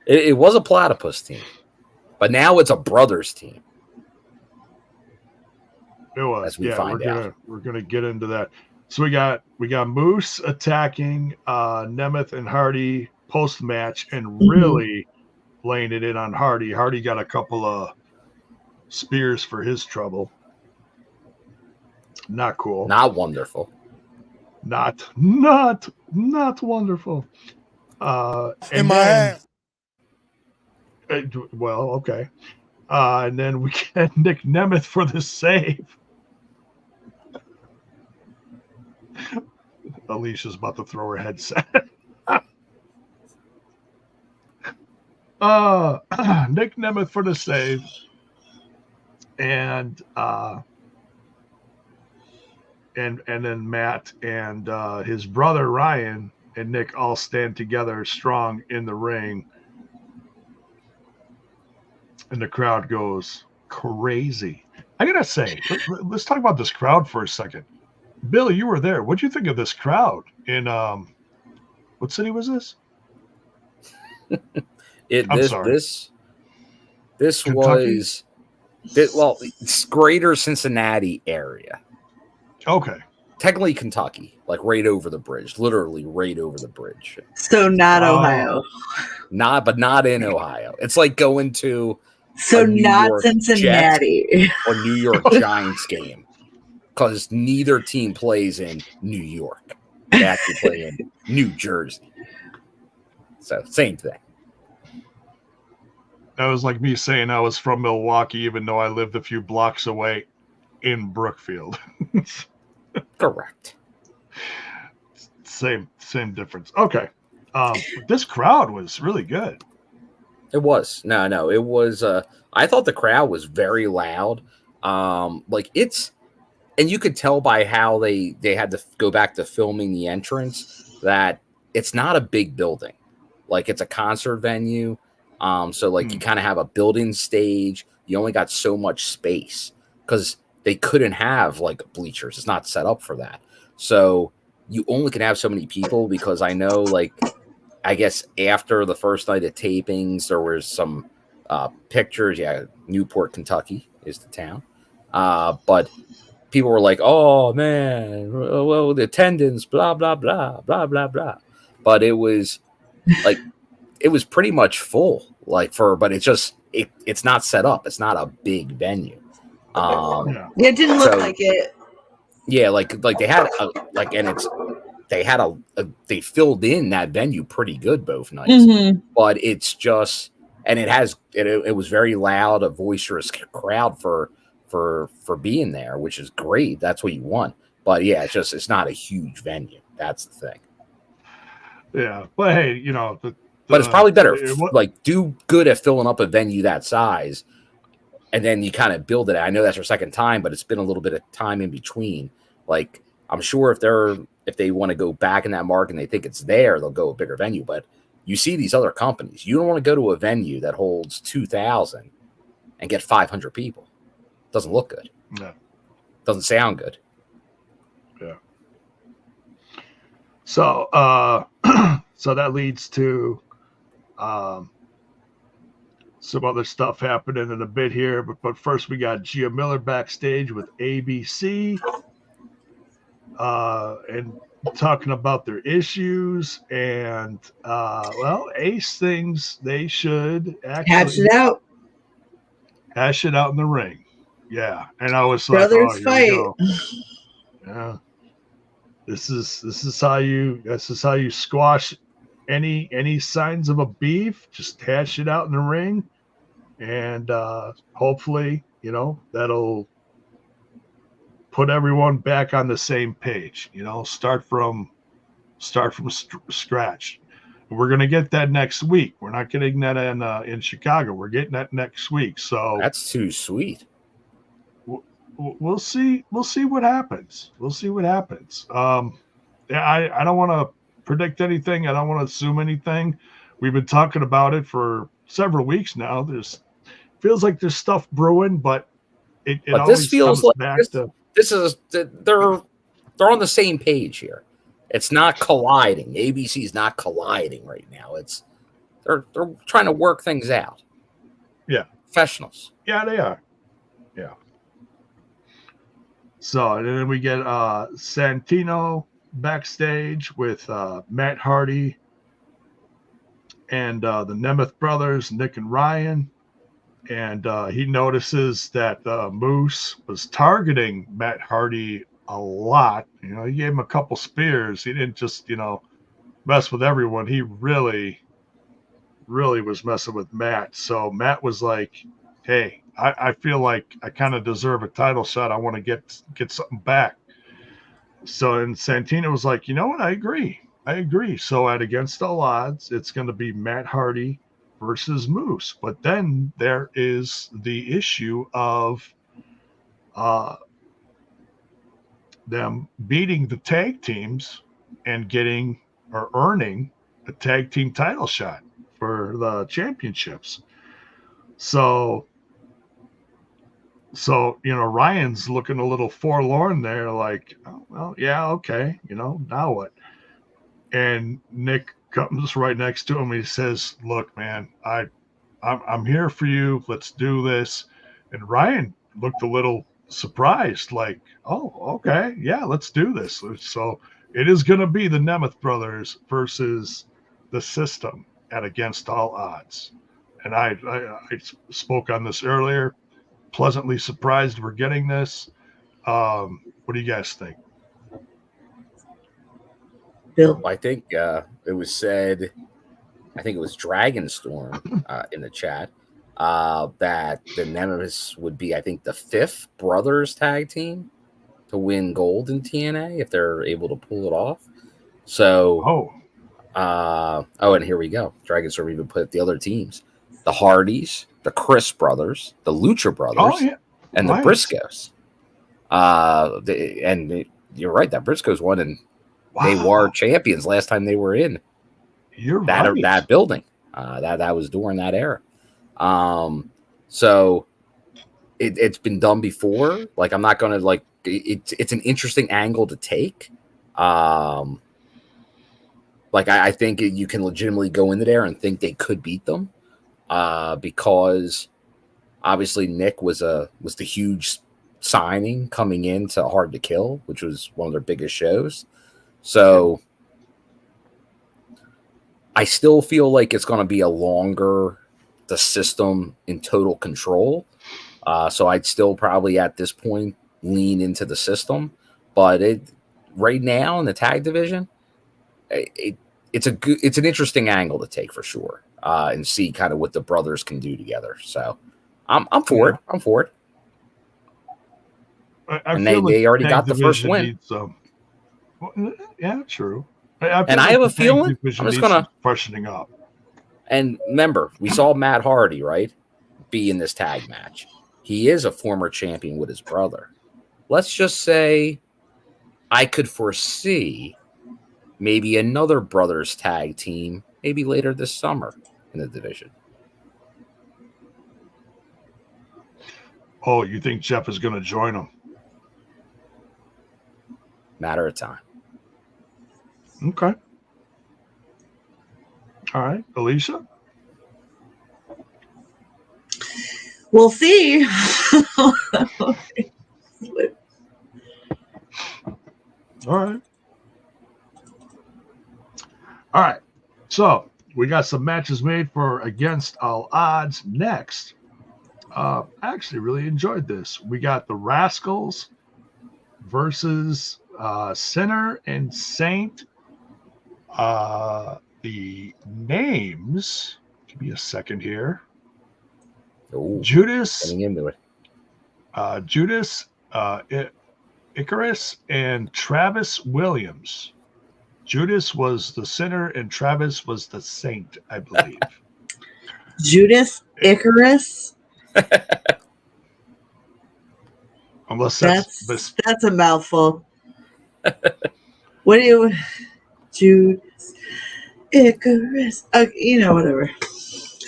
It was a platypus team, but now it's a brothers team. It was. As we find out. We're gonna get into that. So we got Moose attacking Nemeth and Hardy post match and really laying it in on Hardy. Hardy got a couple of spears for his trouble. Not cool. Not wonderful. Not wonderful. In my ass. Well, okay. And then we get Nick Nemeth for the save. Alicia's about to throw her headset. Nick Nemeth for the save. And then Matt and his brother Ryan and Nick all stand together strong in the ring. And the crowd goes crazy. I gotta say, let's talk about this crowd for a second. Billy, you were there. What'd you think of this crowd in what city was this? This Kentucky? was it's greater Cincinnati area. Okay. Technically Kentucky, right over the bridge, literally right over the bridge. So not Ohio. Not in Ohio. It's like going to not Cincinnati Jets or New York Giants game, because neither team plays in New York. They actually play in New Jersey. So same thing. That was like me saying I was from Milwaukee, even though I lived a few blocks away in Brookfield. Correct. Same difference. Okay. This crowd was really good. It was. No, it was. I thought the crowd was very loud. Like it's, and you could tell by how they had to go back to filming the entrance that it's not a big building. Like it's a concert venue. So like you kind of have a building stage. You only got so much space because they couldn't have like bleachers. It's not set up for that. So you only can have so many people because I know like, I guess after the first night of tapings, there was some pictures. Yeah, Newport, Kentucky is the town. But people were like, "Oh man, well the attendance, blah blah blah, blah blah blah." But it was like it was pretty much full. Like but it's just it's not set up. It's not a big venue. It didn't look like it. Yeah, like they had they filled in that venue pretty good both nights, but it's just, and it was very loud, a boisterous crowd for being there, which is great. That's what you want. But yeah, it's not a huge venue. That's the thing. Yeah, but hey, but it's probably better. Like do good at filling up a venue that size, and then you kind of build it. I know that's your second time, but it's been a little bit of time in between. Like I'm sure if they want to go back in that market and they think it's there, they'll go a bigger venue. But you see these other companies, you don't want to go to a venue that holds 2,000 and get 500 people. Doesn't look good. No. Doesn't sound good. Yeah. So, so that leads to some other stuff happening in a bit here. But first, we got Gia Miller backstage with ABC. And talking about their issues and Ace thinks they should actually hash it out in the ring. Yeah, and I was like, brothers fight. Yeah, this is how you squash any signs of a beef. Just hash it out in the ring, and hopefully that'll put everyone back on the same page, start from scratch. We're going to get that next week. We're not getting that in Chicago. We're getting that next week. So that's too sweet. We'll see. We'll see what happens. I don't want to predict anything. I don't want to assume anything. We've been talking about it for several weeks now. Feels like there's stuff brewing, but it always this feels comes like back to. This is they're on the same page here. It's not colliding. ABC is not colliding right now. They're trying to work things out. Yeah, professionals. Yeah, they are. Yeah. So and then we get Santino backstage with Matt Hardy and the Nemeth brothers, Nick and Ryan. And he notices that Moose was targeting Matt Hardy a lot. He gave him a couple spears. He didn't just, mess with everyone. He really, really was messing with Matt. So Matt was like, hey, I feel like I kind of deserve a title shot. I want to get something back. So and Santino was like, you know what? I agree. So at Against All Odds, it's going to be Matt Hardy versus Moose. But then there is the issue of them beating the tag teams and getting or earning a tag team title shot for the championships. So Ryan's looking a little forlorn there, like, oh, well, yeah, okay, now what? And Nick comes right next to him. He says, look, man, I'm here for you. Let's do this. And Ryan looked a little surprised, like, oh, okay, yeah, let's do this. So it is going to be the Nemeth brothers versus the System at Against All Odds. And I spoke on this earlier. Pleasantly surprised we're getting this. What do you guys think? Bill? I think it was said, I think it was Dragonstorm in the chat, that the Nemeth would be, I think, the 5th brothers tag team. to win gold in TNA if they're able to pull it off. So, and here we go. Dragon Server even put the other teams: the Hardys, the Chris brothers, the Lucha brothers, and the Briscoes. You're right. That Briscoes won, and they were champions last time they were in. That building. That was during that era. So it's been done before. Like, I'm not gonna like. It's an interesting angle to take. Like, I think you can legitimately go into there and think they could beat them, because obviously Nick was the huge signing coming into Hard to Kill, which was one of their biggest shows. So I still feel like it's going to be a longer the system in total control. So I'd still probably at this point lean into the system, but right now in the tag division, it's an interesting angle to take for sure, and see kind of what the brothers can do together. So I'm for it. I'm for it. And they already got the first win. Yeah, true. I have a feeling I'm just gonna freshening up. And remember, we saw Matt Hardy, right, be in this tag match. He is a former champion with his brother. Let's just say I could foresee maybe another brothers tag team, maybe later this summer in the division. Oh, you think Jeff is going to join them? Matter of time. Okay. All right, Alisha? We'll see. All right. So we got some matches made for Against All Odds next. I actually really enjoyed this. We got the Rascalz versus Sinner and Saint. The names, give me a second here. Ooh, Judas, getting into it. Judas, Icarus, and Travis Williams. Judas was the Sinner and Travis was the Saint, I believe. Judas, Icarus. Unless that's a mouthful. What do you, Judas, Icarus? Whatever.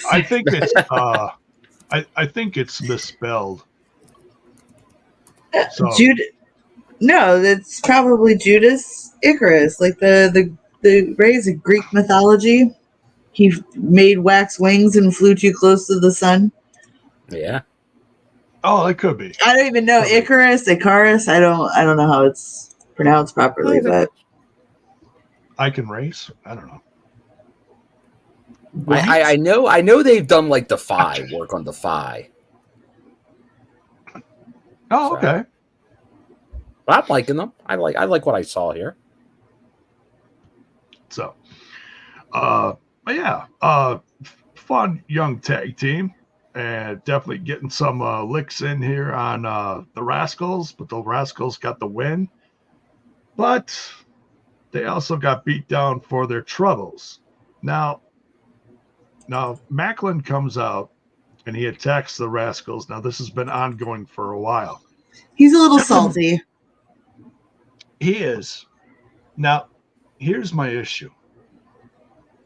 I think it's I think it's misspelled. So. No, that's probably Judas Icarus, like the rays of Greek mythology. He made wax wings and flew too close to the sun. Yeah. Oh, it could be. I don't even know Icarus. I don't know how it's pronounced properly, but I can race. I don't know. I know they've done like Defy work on Defy. Oh, okay. But I'm liking them. I like what I saw here. So, but yeah, fun young tag team, and definitely getting some licks in here on the Rascalz. But the Rascalz got the win, but they also got beat down for their troubles. Now Macklin comes out and he attacks the Rascalz. Now this has been ongoing for a while. He's a little salty. He is. Now, here's my issue.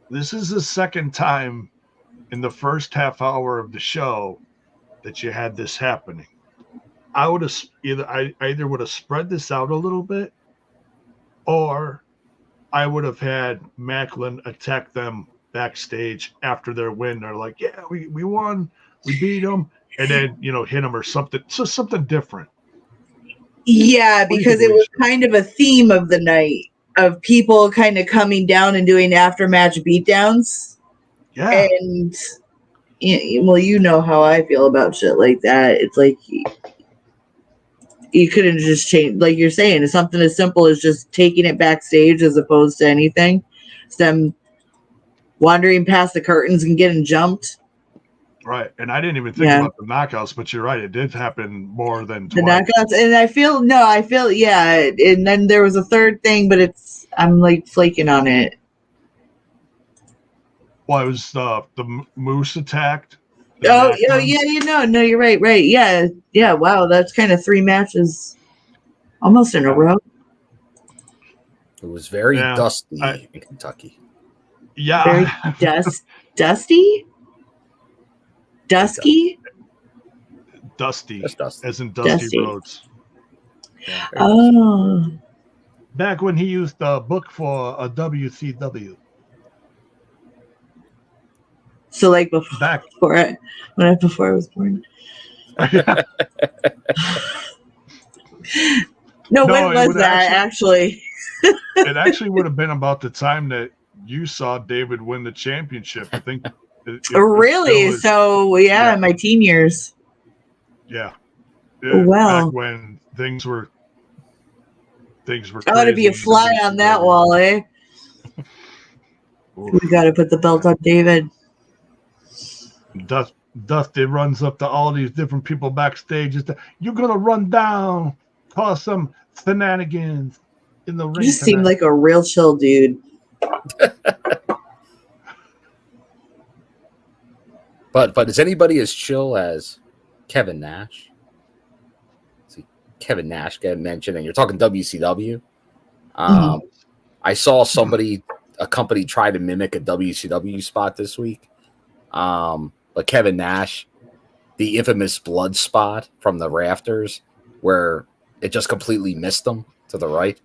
This is the second time in the first half hour of the show that you had this happening. I would have either would have spread this out a little bit, or I would have had Macklin attack them backstage after their win. They're like, yeah, we won, we beat them, and then hit them or something. So something different. Yeah, because it was kind of a theme of the night of people kind of coming down and doing after-match beatdowns. Yeah. And, well, you know how I feel about shit like that. It's like you couldn't just change, like you're saying, it's something as simple as just taking it backstage as opposed to anything. It's them wandering past the curtains and getting jumped. Right, and I didn't even think about the knockouts, but you're right. It did happen more than twice. The knockouts, and I feel, and then there was a third thing, but I'm like flaking on it. Well, it was the Moose attacked. No, you're right. Yeah. Wow, that's kind of 3 matches, almost in a row. It was very dusty in Kentucky. Yeah, very dusty. Dusky? Dusty, as in Dusty Rhodes. Yeah. Oh. Back when he used to book for a WCW. So like before I was born. No, when was that actually? It actually would have been about the time that you saw David win the championship. I think. Really? So in my teen years. Yeah. Wow. Back when things were. I ought to be a fly on that wall, eh? We got to put the belt on David. Dusty runs up to all these different people backstage. You're gonna run down, cause some shenanigans in the ring. You just seem like a real chill dude. But is anybody as chill as Kevin Nash? See, Kevin Nash get mentioned, and you're talking WCW. I saw a company try to mimic a WCW spot this week. But Kevin Nash, the infamous blood spot from the rafters, where it just completely missed him to the right,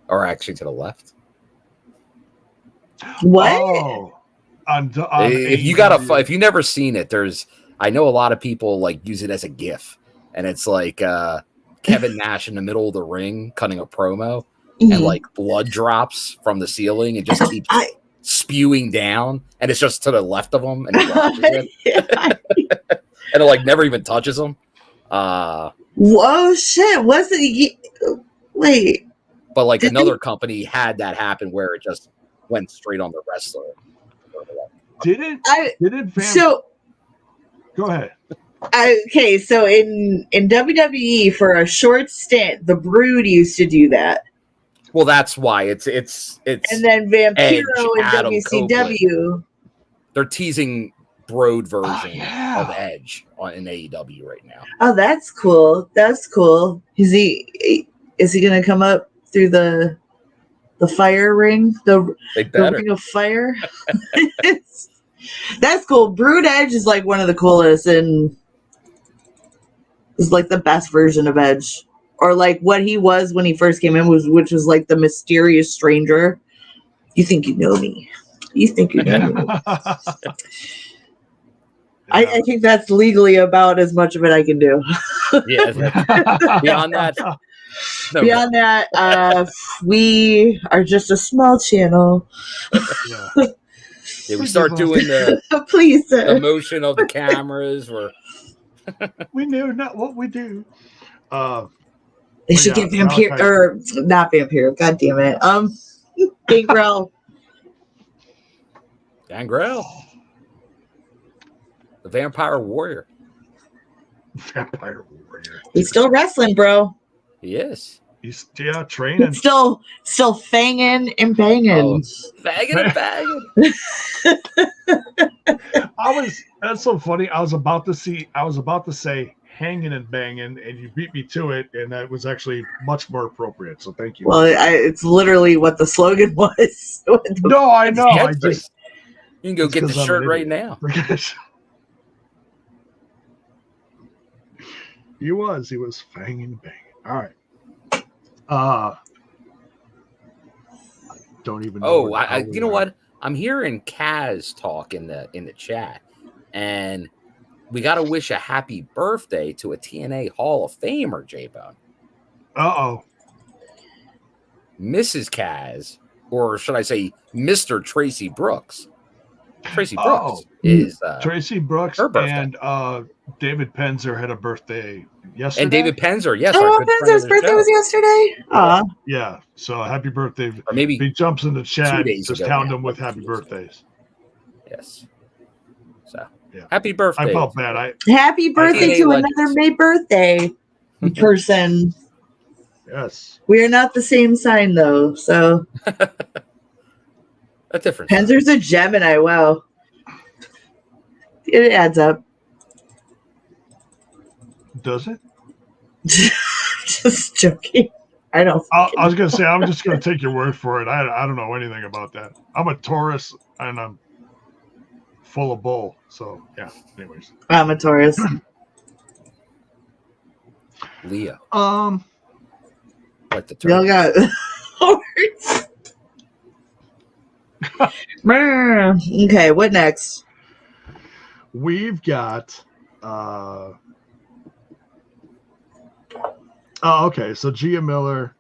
or actually to the left. What? Oh. If you never seen it, I know a lot of people like use it as a GIF, and it's like Kevin Nash in the middle of the ring cutting a promo, and like blood drops from the ceiling and just keeps spewing down, and it's just to the left of him, and he watches it, and it like never even touches him. Whoa, shit! Was it? Wait. But like another company had that happen where it just went straight on the wrestler. Go ahead. Okay, so in WWE for a short stint, the Brood used to do that. Well, that's why it's and then Vampiro in WCW. Copeland. They're teasing Brood version of Edge in AEW right now. Oh, that's cool. That's cool. Is he gonna come up through the fire ring? The ring of fire? That's cool. Brood Edge is like one of the coolest, and is like the best version of Edge, or like what he was when he first came in, which was like the mysterious stranger. You think you know me? You think you know me? I think that's legally about as much of it I can do. Yeah. Beyond that, we are just a small channel. Yeah, we start doing the motion of the cameras. We know not what we do. They should get Vampire, or not Vampire. God damn it. Gangrel. The Vampire Warrior. Vampire Warrior. He's still wrestling, bro. He is. He's training. He's still fanging and banging. Fanging and banging. That's so funny. I was about to say hanging and banging, and you beat me to it, and that was actually much more appropriate. So thank you. Well, it's literally what the slogan was. No, I know. You can go get the shirt right now. He was fanging and banging. All right. Don't even know. You know what? I'm hearing Kaz talk in the chat, and we got to wish a happy birthday to a TNA Hall of Famer, J-Bone. Mrs. Kaz, or should I say Mr. Tracy Brooks. Tracy Brooks is Tracy Brooks, her birthday. And David Penzer had a birthday yesterday. And David Penzer, yes. Penzer's birthday was yesterday. Yeah. So happy birthday! Or maybe if he jumps in the chat, just count them him with happy birthdays. Yes. So Yeah. Happy birthday. I felt bad. Happy birthday TNA to legends. another May birthday person. Yes. We are not the same sign, though. So A different. Penzer's a Gemini. Wow. It adds up. Does it? Just joking. I don't. I was going to say, I'm just going to take your word for it. I don't know anything about that. I'm a Taurus and I'm full of bull. So, yeah. Anyways. I'm a Taurus. Leo. Like the Y'all turtle. got. Okay, what next? We've got okay, so Gia Miller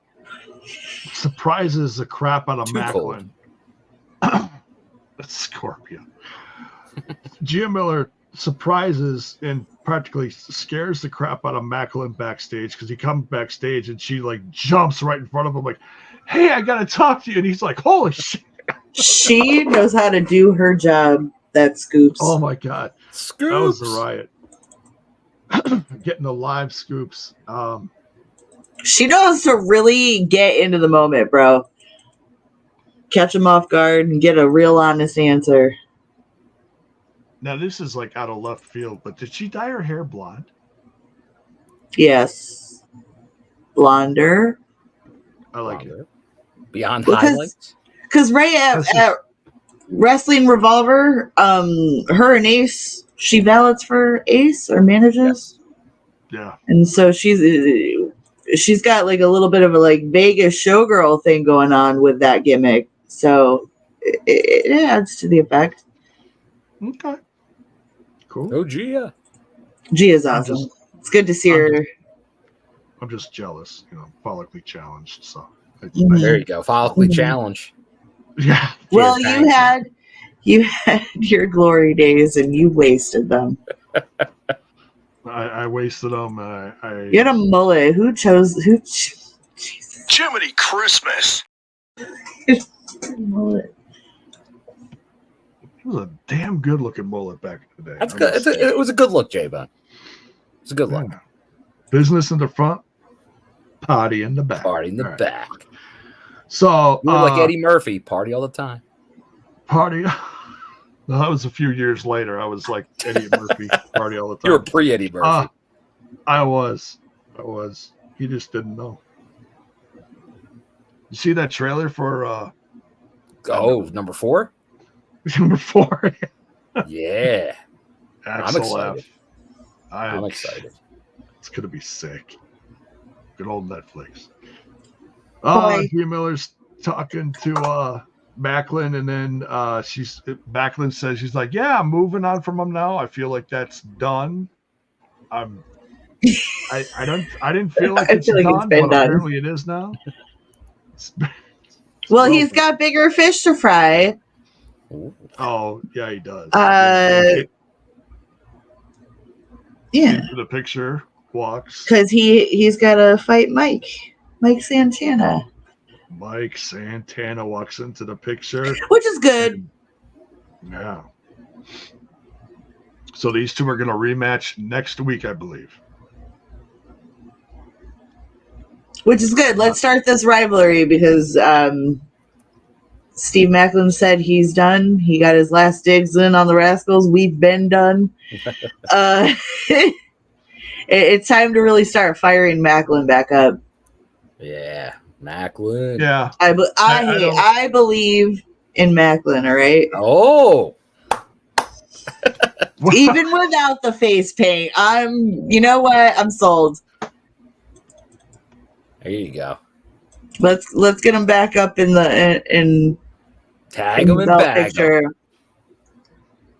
surprises the crap out of Too Macklin. That's Scorpio. Gia Miller surprises and practically scares the crap out of Macklin backstage because he comes backstage and she like jumps right in front of him like, hey, I gotta talk to you. And he's like, holy shit. She knows how to do her job. That Scoops. Oh my god. Scoops. That was the riot. Getting the live scoops. She knows to really get into the moment, bro. Catch him off guard and get a real honest answer. Now this is like out of left field, but did she dye her hair blonde? Yes. Blonder. I like it. Beyond Because- highlights. Because right at Wrestling Revolver, her and Ace, she ballots for Ace or manages. Yeah. And so she's got like a little bit of a like Vegas showgirl thing going on with that gimmick. So it adds to the effect. Okay. Cool. Oh, Gia. Gia's awesome. It's good to see her. I'm just jealous, follically challenged. So There you go. Follically challenge. yeah. Well, Cheers, you had your glory days and you wasted them. I wasted them. You had a mullet. Who chose? Jesus. Jiminy Christmas. Mullet. It was a damn good looking mullet back in the day. That's good. It was a good look, J-Bone. It's a good look. Yeah. Business in the front, party in the back. Party in the All right. back. So You were like Eddie Murphy, party all the time. party. No, that was a few years later. I was like Eddie Murphy, party all the time. You were pre-Eddie Murphy. I was. He just didn't know. You see that trailer for Number 4? number 4? Yeah. Axel excited. F. I'm excited. It's gonna be sick. Good old Netflix. Boy. Gia Miller's talking to Macklin, and then Macklin says she's like, "Yeah, I'm moving on from him now. I feel like that's done. I didn't feel like it's done, been but done. apparently it is now." Well, he's got bigger fish to fry. Oh yeah, he does. Yeah, Into the picture walks because he's got to fight Mike Santana, Mike Santana walks into the picture, which is good. Yeah. So these two are going to rematch next week, I believe. Which is good. Let's start this rivalry because Steve Macklin said he's done. He got his last digs in on the Rascalz. We've been done. It's time to really start firing Macklin back up. Yeah. Macklin. Yeah. I believe in Macklin, all right? Oh. Even without the face paint, you know what? I'm sold. There you go. Let's get him back up in Tag him and bag him.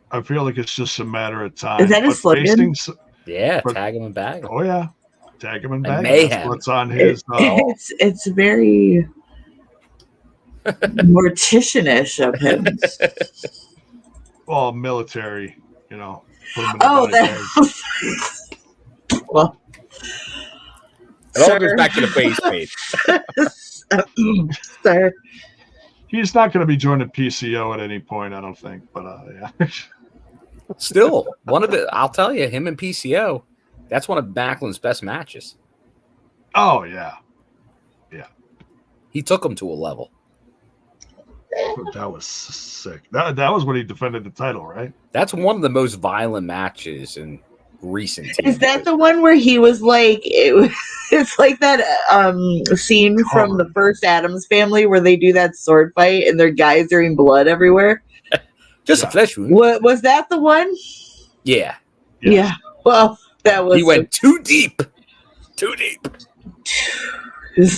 I feel like it's just a matter of time. Is that his slogan? Yeah, tag him and bag him. Oh yeah, tag him and bag him. Mayhem. That's what's on his. It's very mortician-ish of him. Well, military, put him in well. It all goes back to the face paint. He's not going to be joining PCO at any point, I don't think. But yeah. Still, I'll tell you, him and PCO, that's one of Backlund's best matches. Oh, yeah. Yeah. He took him to a level. That was sick. That was when he defended the title, right? That's one of the most violent matches in recent TV. Is that the one where he was like, it's like that scene from the first Addams Family where they do that sword fight and their guys are in blood everywhere? Just a flesh wound. What was that the one? Yeah. Yeah. Well, that was. He went too deep. Too deep. He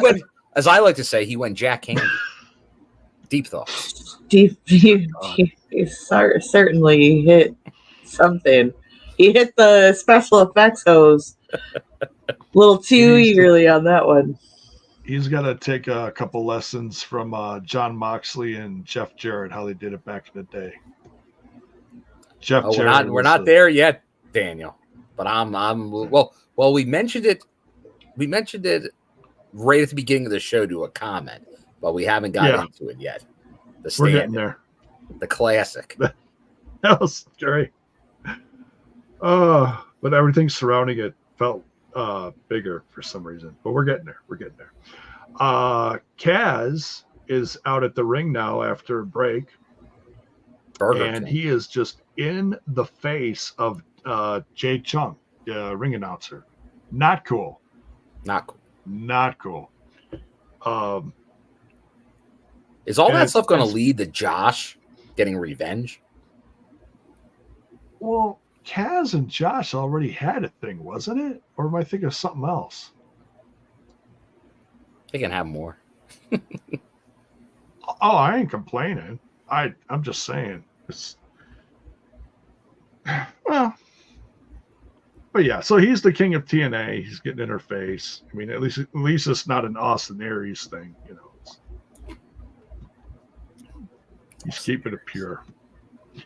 went, as I like to say, he went Jack Candy. Deep thoughts. He certainly hit something. He hit the special effects hose a little too eagerly on that one. He's got to take a couple lessons from John Moxley and Jeff Jarrett, how they did it back in the day. We're not there yet, Daniel. But we mentioned it. We mentioned it right at the beginning of the show to a comment, but we haven't got into it yet. We're getting there. The classic. That was scary. But everything surrounding it felt bigger for some reason. But we're getting there. Kaz is out at the ring now after a break. And he is just in the face of Jay Chung, the ring announcer. Not cool. Is all that stuff going to lead to Josh getting revenge? Well, Kaz and Josh already had a thing, wasn't it? Or am I thinking of something else? They can have more. I ain't complaining. I'm just saying. Well, but yeah, so he's the king of TNA. He's getting in her face. I mean, at least it's not an Austin Aries thing, you know. He's keeping it pure. We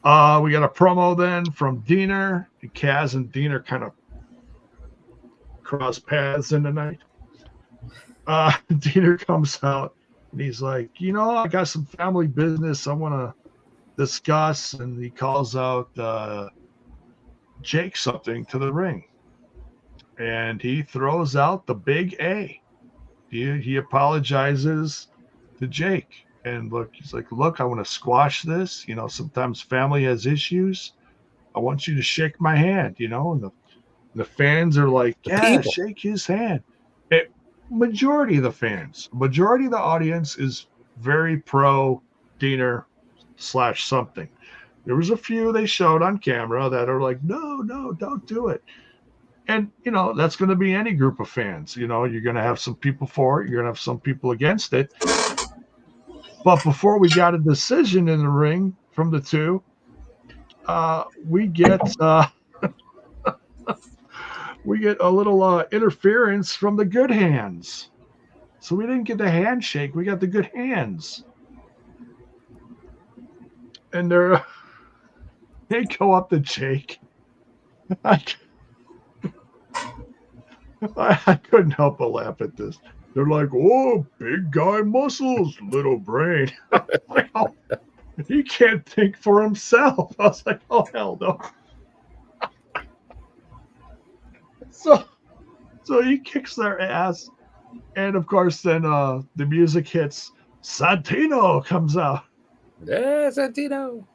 got a promo then from Diener. Kaz and Diener kind of cross paths in the night. Diener comes out and he's like, I got some family business I want to discuss. And he calls out Jake something to the ring. And he throws out the big A. He apologizes to Jake. And he's like, look, I want to squash this. Sometimes family has issues. I want you to shake my hand, and the fans are like, shake his hand. Majority of the audience is very pro Diener / something. There was a few they showed on camera that are like, no, don't do it. And, that's going to be any group of fans. You're going to have some people for it. You're going to have some people against it. But before we got a decision in the ring from the two, we get a little interference from the good hands. So we didn't get the handshake. We got the good hands. And they go up to Jake. I couldn't help but laugh at this. They're like, oh, big guy muscles, little brain. Like, oh, he can't think for himself. I was like, oh, hell no. So he kicks their ass. And, of course, then the music hits. Santino comes out. Yeah, Santino.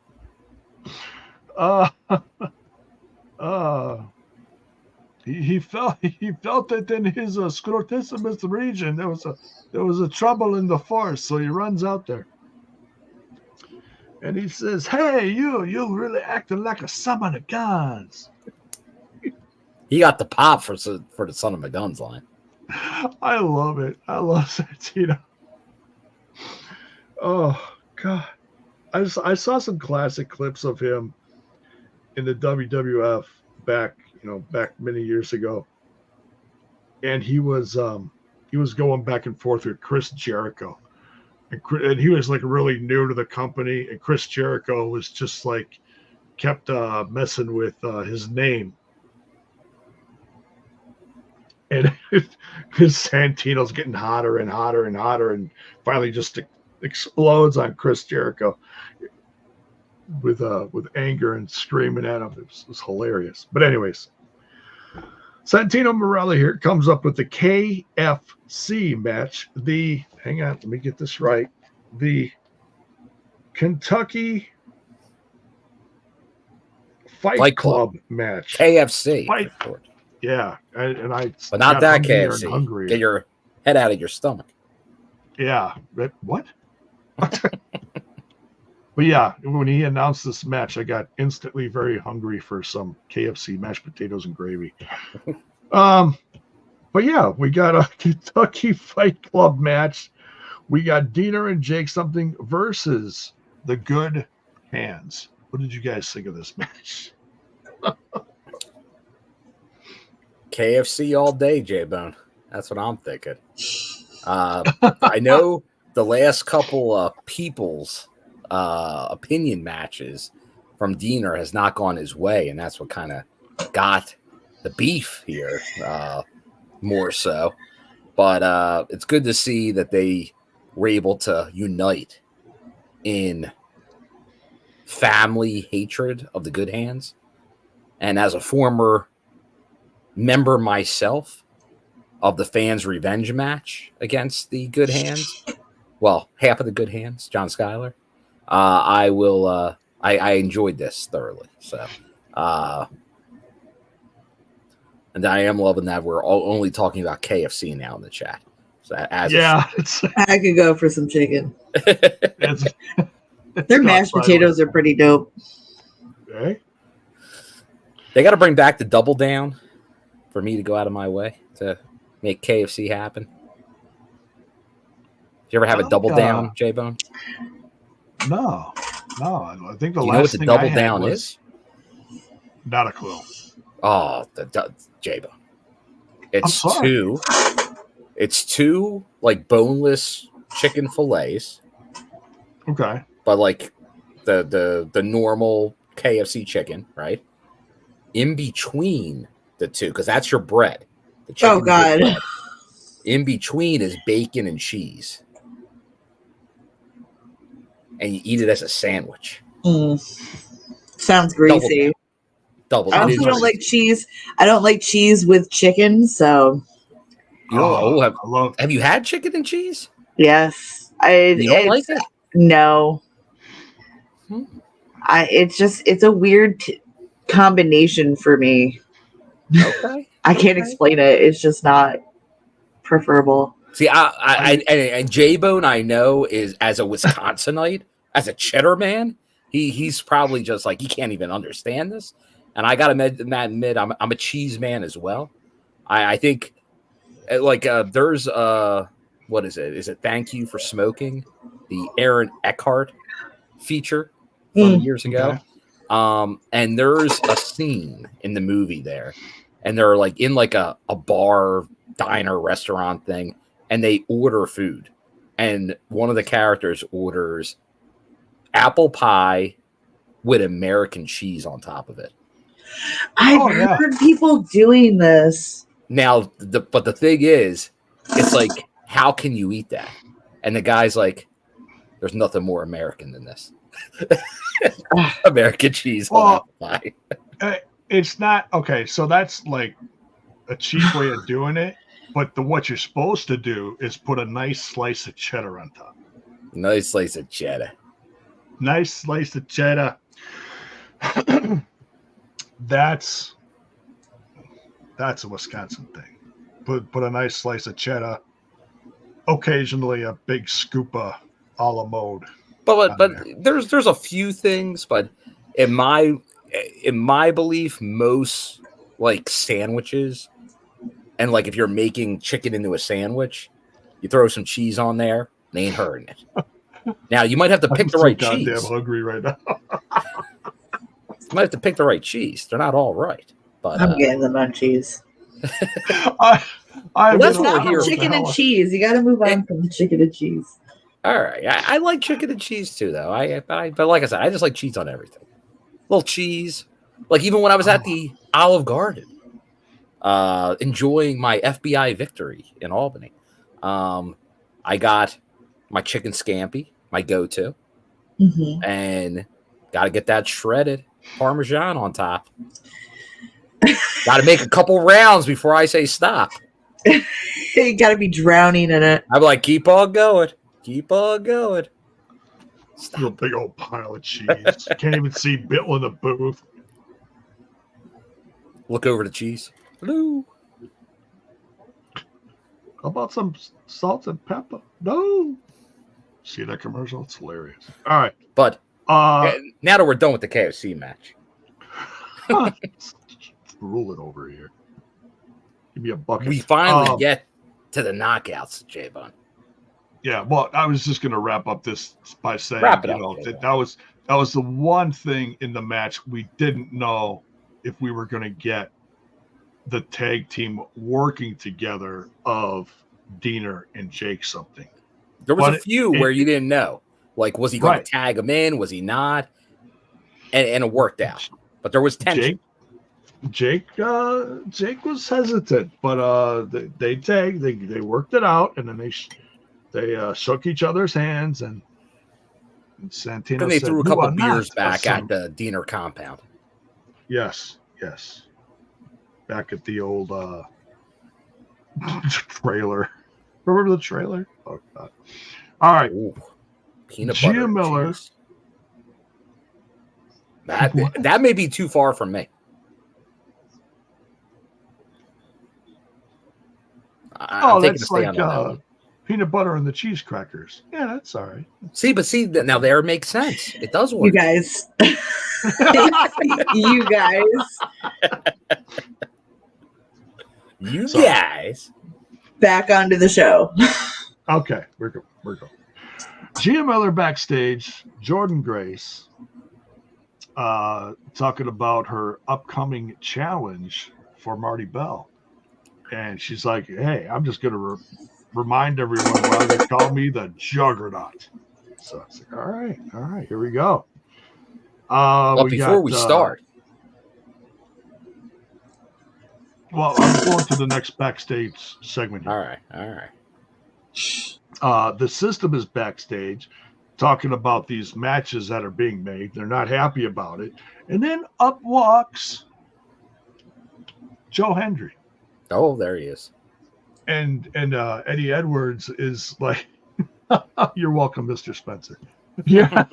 He felt that in his scrotissimus region there was a trouble in the force, so he runs out there and he says, "Hey, you really acting like a son of a guns." He got the pop for the son of a guns line. I love it. I love Santino. Oh God, I saw some classic clips of him in the WWF back many years ago, and he was going back and forth with Chris Jericho, and he was like really new to the company, and Chris Jericho was just like kept messing with his name, and his Santino's getting hotter and hotter and hotter, and finally just explodes on Chris Jericho. with anger and screaming at him. It was hilarious. But anyways, Santino Marella here comes up with the KFC match. Hang on, let me get this right. The Kentucky Fight Club match. KFC. Yeah, but not that KFC. Get your head out of your stomach. Yeah, what? But yeah, when he announced this match, I got instantly very hungry for some KFC mashed potatoes and gravy. But yeah, we got a Kentucky Fight Club match. We got Dina and Jake something versus the Good Hands. What did you guys think of this match? KFC all day, J-Bone. That's what I'm thinking. I know the last couple of people's opinion matches from Diener has not gone his way, and that's what kind of got the beef here more so. But it's good to see that they were able to unite in family hatred of the Good Hands. And as a former member myself of the fans' revenge match against the Good Hands, well, half of the Good Hands, John Skyler, I enjoyed this thoroughly. So, and I am loving that we're only talking about KFC now in the chat. So I could go for some chicken. Their mashed potatoes are pretty dope. Okay. They got to bring back the double down for me to go out of my way to make KFC happen. Did you ever have a double down, J-Bone? No. I think the Do last you know what the thing double I had down was, is? Not a clue. Oh, the J-Bone. It's two like boneless chicken fillets. Okay. But like the normal KFC chicken, right? In between the two, because that's your bread. Oh God. Bread. In between is bacon and cheese. And you eat it as a sandwich. Sounds greasy. Double. I also don't like cheese. I don't like cheese with chicken, so. Have you had chicken and cheese? Yes. You don't like it? No. It's a weird combination for me. Okay. I can't explain it. It's just not preferable. See, and J-Bone, I know, is as a Wisconsinite, as a cheddar man, he's probably just like, he can't even understand this. And I got to admit, I'm a cheese man as well. I think, like, there's, what is it? Is it Thank You for Smoking? The Aaron Eckhart feature from years ago. Okay. And there's a scene in the movie there, and they're like in like a bar, diner, restaurant thing, and they order food. And one of the characters orders apple pie with American cheese on top of it. I've heard people doing this. Now, but the thing is, it's like, how can you eat that? And the guy's like, there's nothing more American than this. American cheese on apple pie. It's not okay. So that's like a cheap way of doing it. But what you're supposed to do is put a nice slice of cheddar on top. Nice slice of cheddar. Nice slice of cheddar. That's a Wisconsin thing. Put a nice slice of cheddar. Occasionally a big scoop of a la mode. But there's a few things, but in my belief, most like sandwiches, and like if you're making chicken into a sandwich, you throw some cheese on there, they ain't hurting it. Now you might have to pick the right cheese. I'm hungry right now. You might have to pick the right cheese. They're not all right. But I'm getting the munchies. That's what we're here chicken and cheese. You got to move on from the chicken and cheese. All right, I like chicken and cheese too, though. But like I said, I just like cheese on everything. A little cheese, like even when I was at the Olive Garden, enjoying my FBI victory in Albany, I got my chicken scampi, my go-to, and Got to get that shredded Parmesan on top. Got to make a couple rounds before I say stop. You got to be drowning in it. I'm like, keep on going. Keep on going. Stop. A big old pile of cheese. Can't even see Bill in the booth. Look over the cheese. Hello. How about some salt and pepper? No. See that commercial? It's hilarious. All right. But now that we're done with the KFC match. Rule it over here. Give me a bucket. We finally get to the knockouts, J-Bone. Yeah, well, I was just going to wrap up this by saying, that was the one thing in the match we didn't know if we were going to get the tag team working together of Diener and Jake something. There was a few where you didn't know. Like, was he going to tag him in? Was he not? And it worked out. But there was tension. Jake was hesitant, but they tagged. They worked it out, and then they shook each other's hands, and Santino then they said, threw a couple beers back at the Diener compound. Yes. Back at the old trailer. Remember the trailer? Oh, God. All right. Ooh, peanut butter. Gia Miller. Cheese. That may be too far from me. That's like peanut butter and the cheese crackers. Yeah, that's all right. See, now there it makes sense. It does work. You guys. You guys. Back onto the show. Okay, we're going. Gia Miller backstage, Jordynne Grace, talking about her upcoming challenge for Marti Belle. And she's like, hey, I'm just going to remind everyone why they call me the Juggernaut. So I was like, all right, here we go. Before we start. Well, I'm going to the next backstage segment here. All right. The system is backstage talking about these matches that are being made. They're not happy about it. And then up walks Joe Hendry. Oh, there he is. And Eddie Edwards is like, you're welcome, Mr. Spencer. Yeah.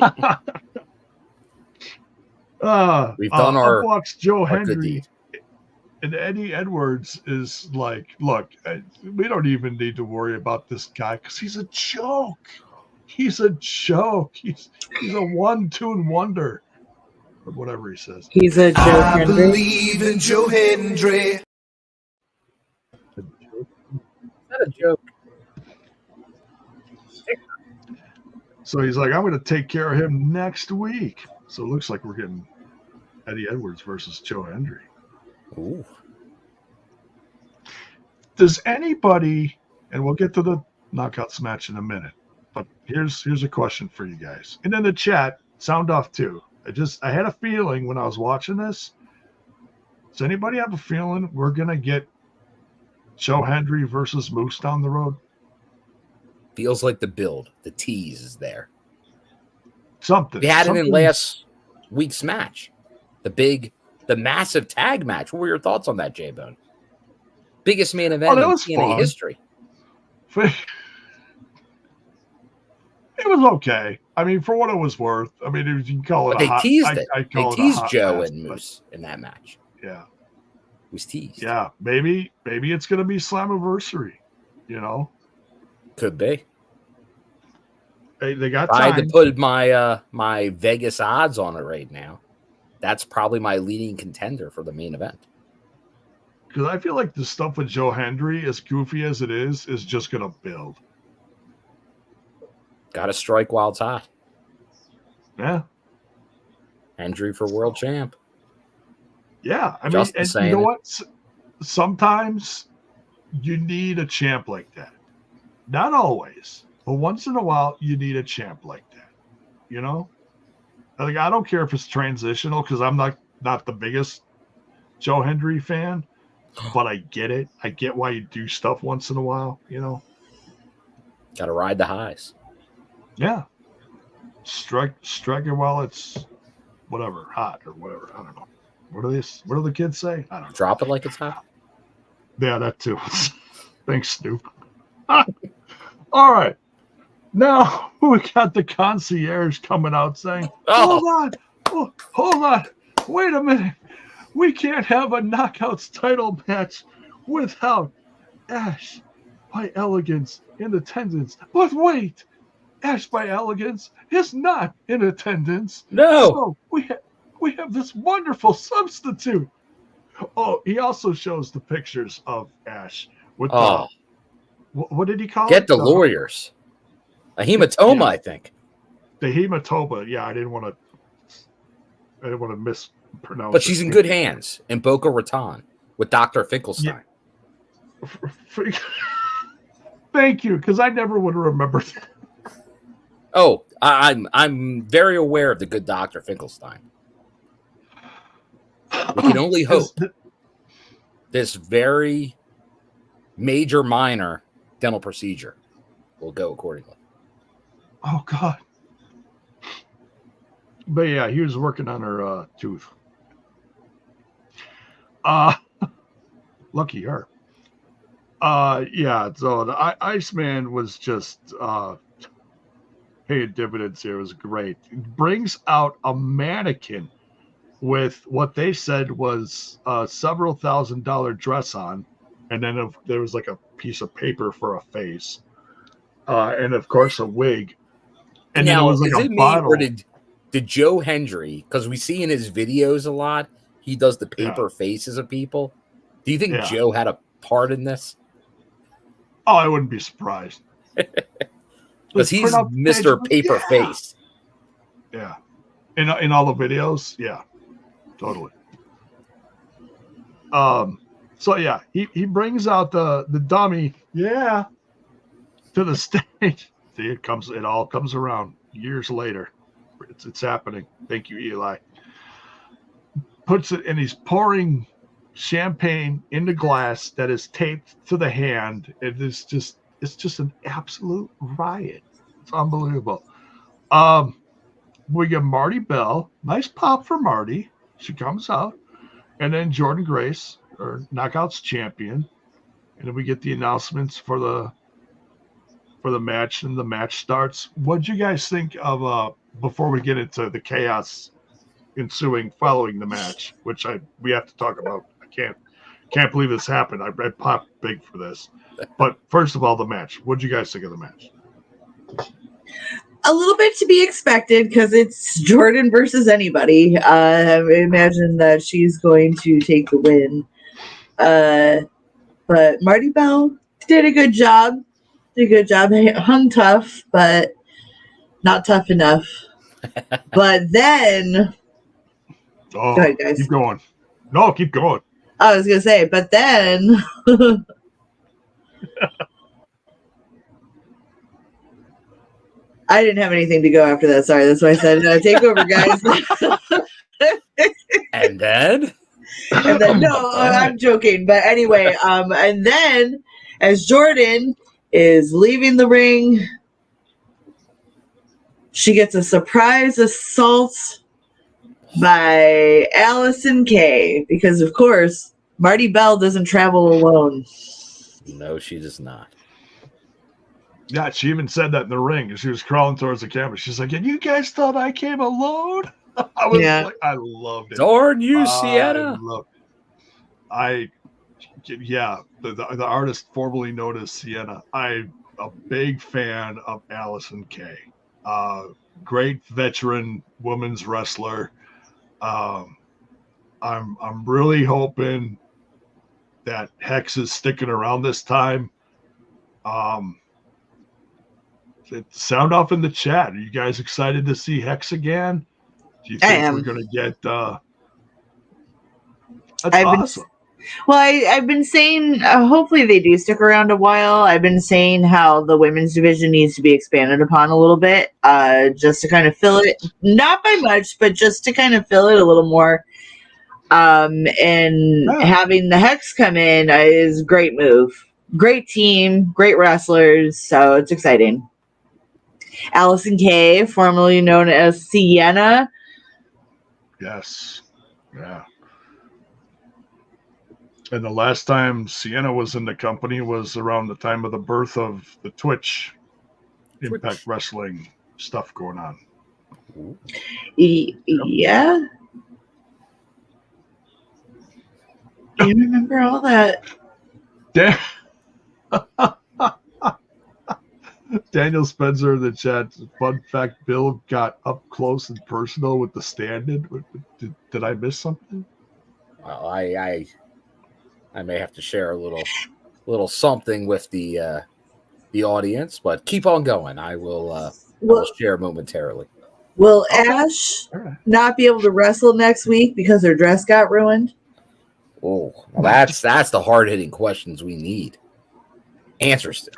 We've done our walks Joe our Hendry. And Eddie Edwards is like, look, we don't even need to worry about this guy because he's a joke. He's a joke. He's a 1-2 wonder. Or whatever he says. He's a Joe Hendry. I believe in Joe Hendry. Not a joke. So he's like, I'm going to take care of him next week. So it looks like we're getting Eddie Edwards versus Joe Hendry. Ooh. Does anybody, and we'll get to the knockouts match in a minute, but here's a question for you guys. And in the chat, sound off too. I had a feeling when I was watching this. Does anybody have a feeling we're going to get Joe Hendry versus Moose down the road? Feels like the build, the tease is there. Something. We had it in last week's match. The massive tag match. What were your thoughts on that, J-Bone? Biggest main event in TNA history. It was okay. I mean, for what it was worth. I mean, you can call it they teased it. They teased Joe and Moose in that match. Yeah. It was teased. Yeah. Maybe it's going to be Slammiversary, Could be. They got time. I had to put my Vegas odds on it right now. That's probably my leading contender for the main event. Because I feel like the stuff with Joe Hendry, as goofy as it is just going to build. Got to strike while it's hot. Yeah. Hendry for world champ. Yeah. I mean, and you know what? Sometimes you need a champ like that. Not always, but once in a while, you need a champ like that. Like, I don't care if it's transitional because I'm not the biggest Joe Hendry fan, but I get it. I get why you do stuff once in a while, Got to ride the highs. Yeah. Strike it while it's whatever, hot or whatever. I don't know. What do the kids say? I don't know. Drop it like it's hot. Yeah, that too. Thanks, Snoop. All right. Now we got the concierge coming out saying, hold on. Wait a minute. We can't have a Knockouts title match without Ash by Elegance in attendance. But wait, Ash by Elegance is not in attendance. No. So we have this wonderful substitute. Oh, he also shows the pictures of Ash with what did he call it? Get the lawyers. A hematoma, I think. The hematoma. Yeah, I didn't want to mispronounce. But she's in good hands in Boca Raton with Dr. Finkelstein. Yeah. Thank you, because I never would have remembered that. Oh, I'm very aware of the good Dr. Finkelstein. We can only hope this very major minor dental procedure will go accordingly. Oh, God. But yeah, he was working on her tooth. Lucky her. Yeah, so the Iceman was just paying dividends here. It was great. It brings out a mannequin with what they said was a several $1,000 dress on, and then there was like a piece of paper for a face, and of course a wig. And now, then it was like is a it bottle. Me, or did Joe Hendry, because we see in his videos a lot, he does the paper faces of people. Do you think Joe had a part in this? Oh, I wouldn't be surprised. Because he's Mr. Paper Face. Yeah. In all the videos, yeah. Totally. So yeah, he brings out the dummy, to the stage. See, it all comes around years later. It's happening. Thank you, Eli. Puts it, and he's pouring champagne into glass that is taped to the hand. It's just an absolute riot. It's unbelievable. We get Marti Belle. Nice pop for Marti. She comes out. And then Jordynne Grace, our Knockouts champion. And then we get the announcements for the match, and the match starts. What'd you guys think of before we get into the chaos ensuing following the match, which we have to talk about? I can't believe this happened. I popped big for this. But first of all, the match. What'd you guys think of the match? A little bit to be expected because it's Jordynne versus anybody. I imagine that she's going to take the win. But Marti Belle did a good job. Hung tough, but not tough enough. But then... Oh, go ahead, guys. Keep going. No, keep going. I was going to say, but then... I didn't have anything to go after that. Sorry, that's why I said take over, guys. And then? No, I'm joking. But anyway, and then as Jordynne is leaving the ring, she gets a surprise assault by Allison Kay, because of course Marti Belle doesn't travel alone. No, she does not. Yeah, she even said that in the ring as she was crawling towards the camera. She's like, and you guys thought I came alone? I loved it. Darn you, Sienna. The artist formerly known as Sienna. I'm a big fan of Allison Kay. Great veteran women's wrestler. I'm really hoping that Hex is sticking around this time. Sound off in the chat. Are you guys excited to see Hex again? Do you think we're going to get... That's awesome. I've been saying hopefully they do stick around a while. I've been saying how the women's division needs to be expanded upon a little bit, just to kind of fill it, not by much, but just to kind of fill it a little more. And having the Hex come in is a great move. Great team, great wrestlers, so it's exciting. Allison Kay, formerly known as Sienna, Yes. Yeah. And the last time Sienna was in the company was around the time of the birth of the Twitch Impact Wrestling stuff going on. Yeah. I remember all that. Daniel Spencer in the chat. Fun fact: Bill got up close and personal with the stand-in. Did I miss something? Well, I may have to share a little something with the audience, but keep on going. I will share momentarily. Will Ash not be able to wrestle next week because her dress got ruined? Oh, well, that's the hard-hitting questions we need answers to.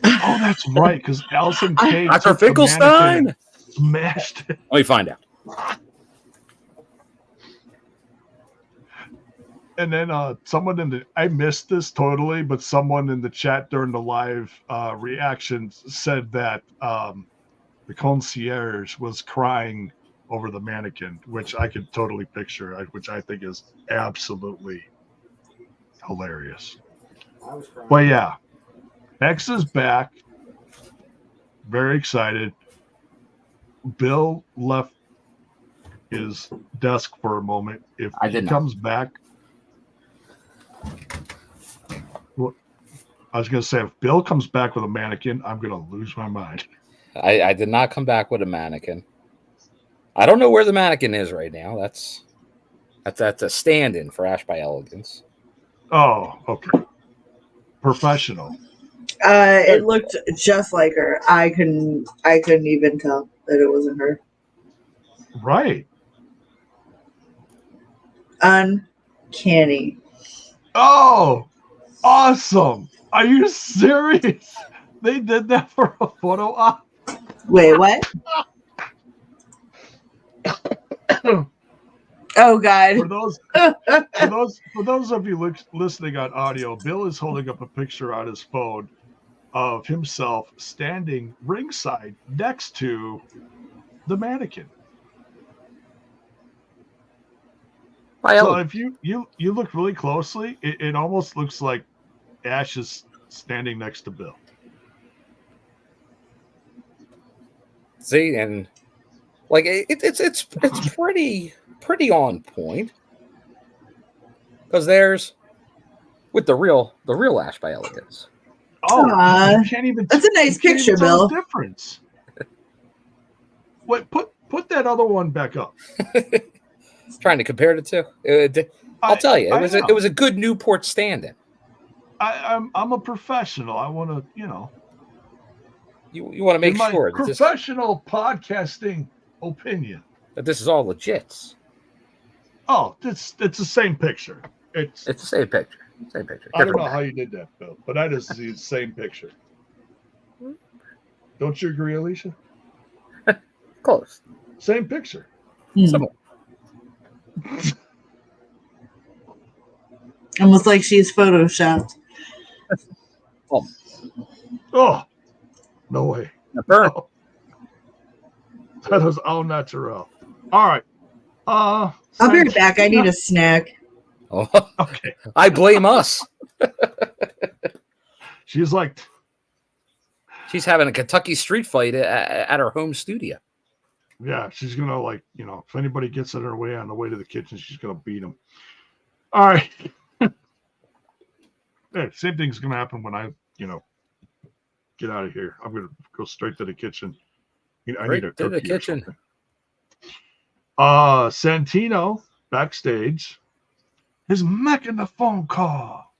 Oh, that's right, because Allison Kay Dr. Finkelstein smashed it. Let me find out. And then I missed this totally, but someone in the chat during the live reactions said that the concierge was crying over the mannequin, which I could totally picture, which I think is absolutely hilarious. But yeah, X is back. Very excited. Bill left his desk for a moment. If he comes back, I was going to say, if Bill comes back with a mannequin, I'm going to lose my mind. I did not come back with a mannequin. I don't know where the mannequin is right now. That's a stand-in for Ash by Elegance. Oh, okay. Professional. It looked just like her. I couldn't even tell that it wasn't her. Right. Uncanny. Oh, awesome. Are you serious? They did that for a photo op? Wait, what? Oh God! For those of you listening on audio, Bill is holding up a picture on his phone of himself standing ringside next to the mannequin. So if you look really closely, it almost looks like Ash is standing next to Bill. See, and like it's pretty on point, because there's with the real Ash by Elegance. Oh, you can't even. That's a nice picture, Bill. Difference. Wait, put that other one back up. Trying to compare the two. I'll tell you, it was a good Newport stand-in. I'm a professional. I want to, You want to make sure that professional podcasting opinion that this is all legit. Oh, it's the same picture. It's the same picture. Same picture. I don't know how you did that, Bill, but I just see the same picture. Don't you agree, Alisha? Close. Same picture. Similar. Almost like she's photoshopped. Oh, no way. No. That was all natural. All right. I'll be right back. I need a snack. Oh, okay. I blame us. She's having a Kentucky street fight at her home studio. Yeah, she's gonna if anybody gets in her way on the way to the kitchen, she's gonna beat them. All right. Yeah, same thing's gonna happen when I, get out of here. I'm gonna go straight to the kitchen. I need a cookie to the kitchen. Santino backstage is making a phone call.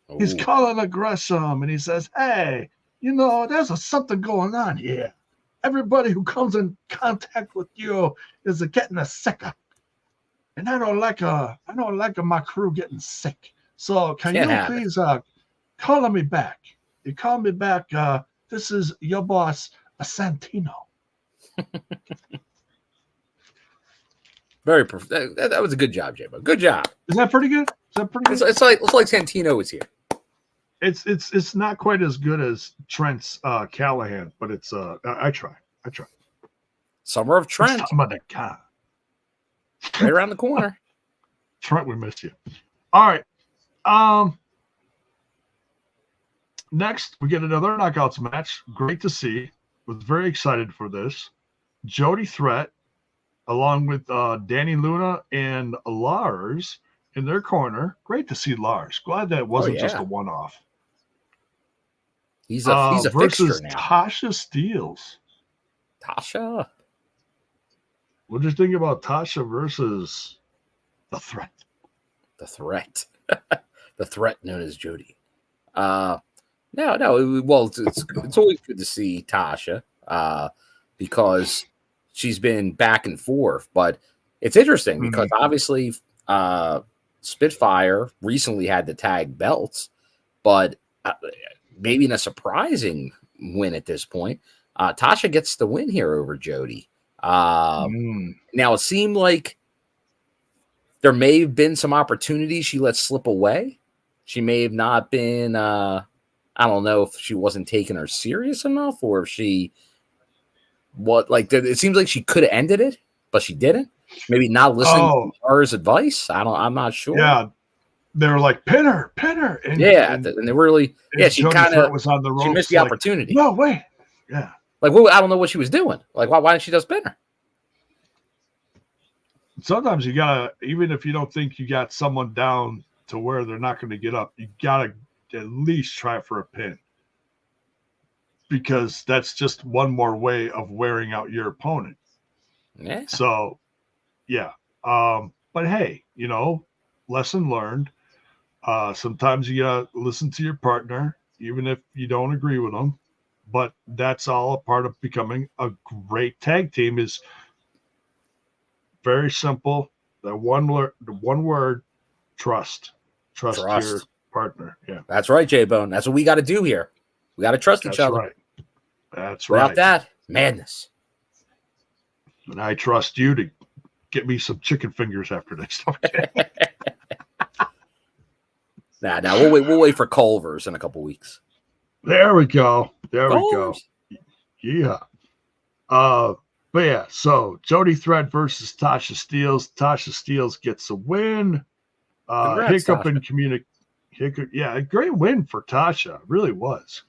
Oh. He's calling Gresham and he says, "Hey, there's something going on here. Everybody who comes in contact with you is getting a sicker, and I don't like my crew getting sick. So can you please call me back? You call me back. This is your boss, Santino." Very that was a good job, J-Bo. Good job. Is that pretty good? It's like Santino is here. It's not quite as good as Trent's Callahan, but it's I try. Summer of Trent. Summer the car. Right around the corner. Trent, we miss you. All right. Next, we get another Knockouts match. Great to see. Was very excited for this. Jody Threat, along with Dani Luna and Lars in their corner. Great to see Lars. Glad that wasn't just a one-off. He's a versus fixture now. Tasha Steelz. Tasha. What do you think about Tasha versus the Threat? The Threat. The Threat known as Jody. No. Well, it's always good to see Tasha because she's been back and forth. But it's interesting because obviously Spitfire recently had the tag belts, but maybe in a surprising win at this point, Tasha gets the win here over Jody. Now, it seemed like there may have been some opportunities she let slip away. She may have not been, I don't know if she wasn't taking her serious enough or if she, it seems like she could have ended it, but she didn't. Maybe not listening to Lars' advice. I'm not sure. Yeah. They were like, pin her. And they really, she kind of was on the ropes. She missed the opportunity. No, wait. Yeah. I don't know what she was doing. Why didn't she just pin her? Sometimes you gotta, even if you don't think you got someone down to where they're not going to get up, you gotta at least try for a pin, because that's just one more way of wearing out your opponent. Yeah. So, yeah. But hey, lesson learned. Sometimes you gotta listen to your partner, even if you don't agree with them. But that's all a part of becoming a great tag team. Is very simple. The one word, trust. Trust your partner. Yeah. That's right, J-Bone. That's what we got to do here. We got to trust each other. Right. That's right. Without that, madness. And I trust you to get me some chicken fingers after this. Nah, we'll wait for Culver's in a couple weeks. There we go. Yeah. But yeah, so Jody Threat versus Tasha Steelz. Tasha Steelz gets a win. Hiccup in communication. Yeah, a great win for Tasha. It really was.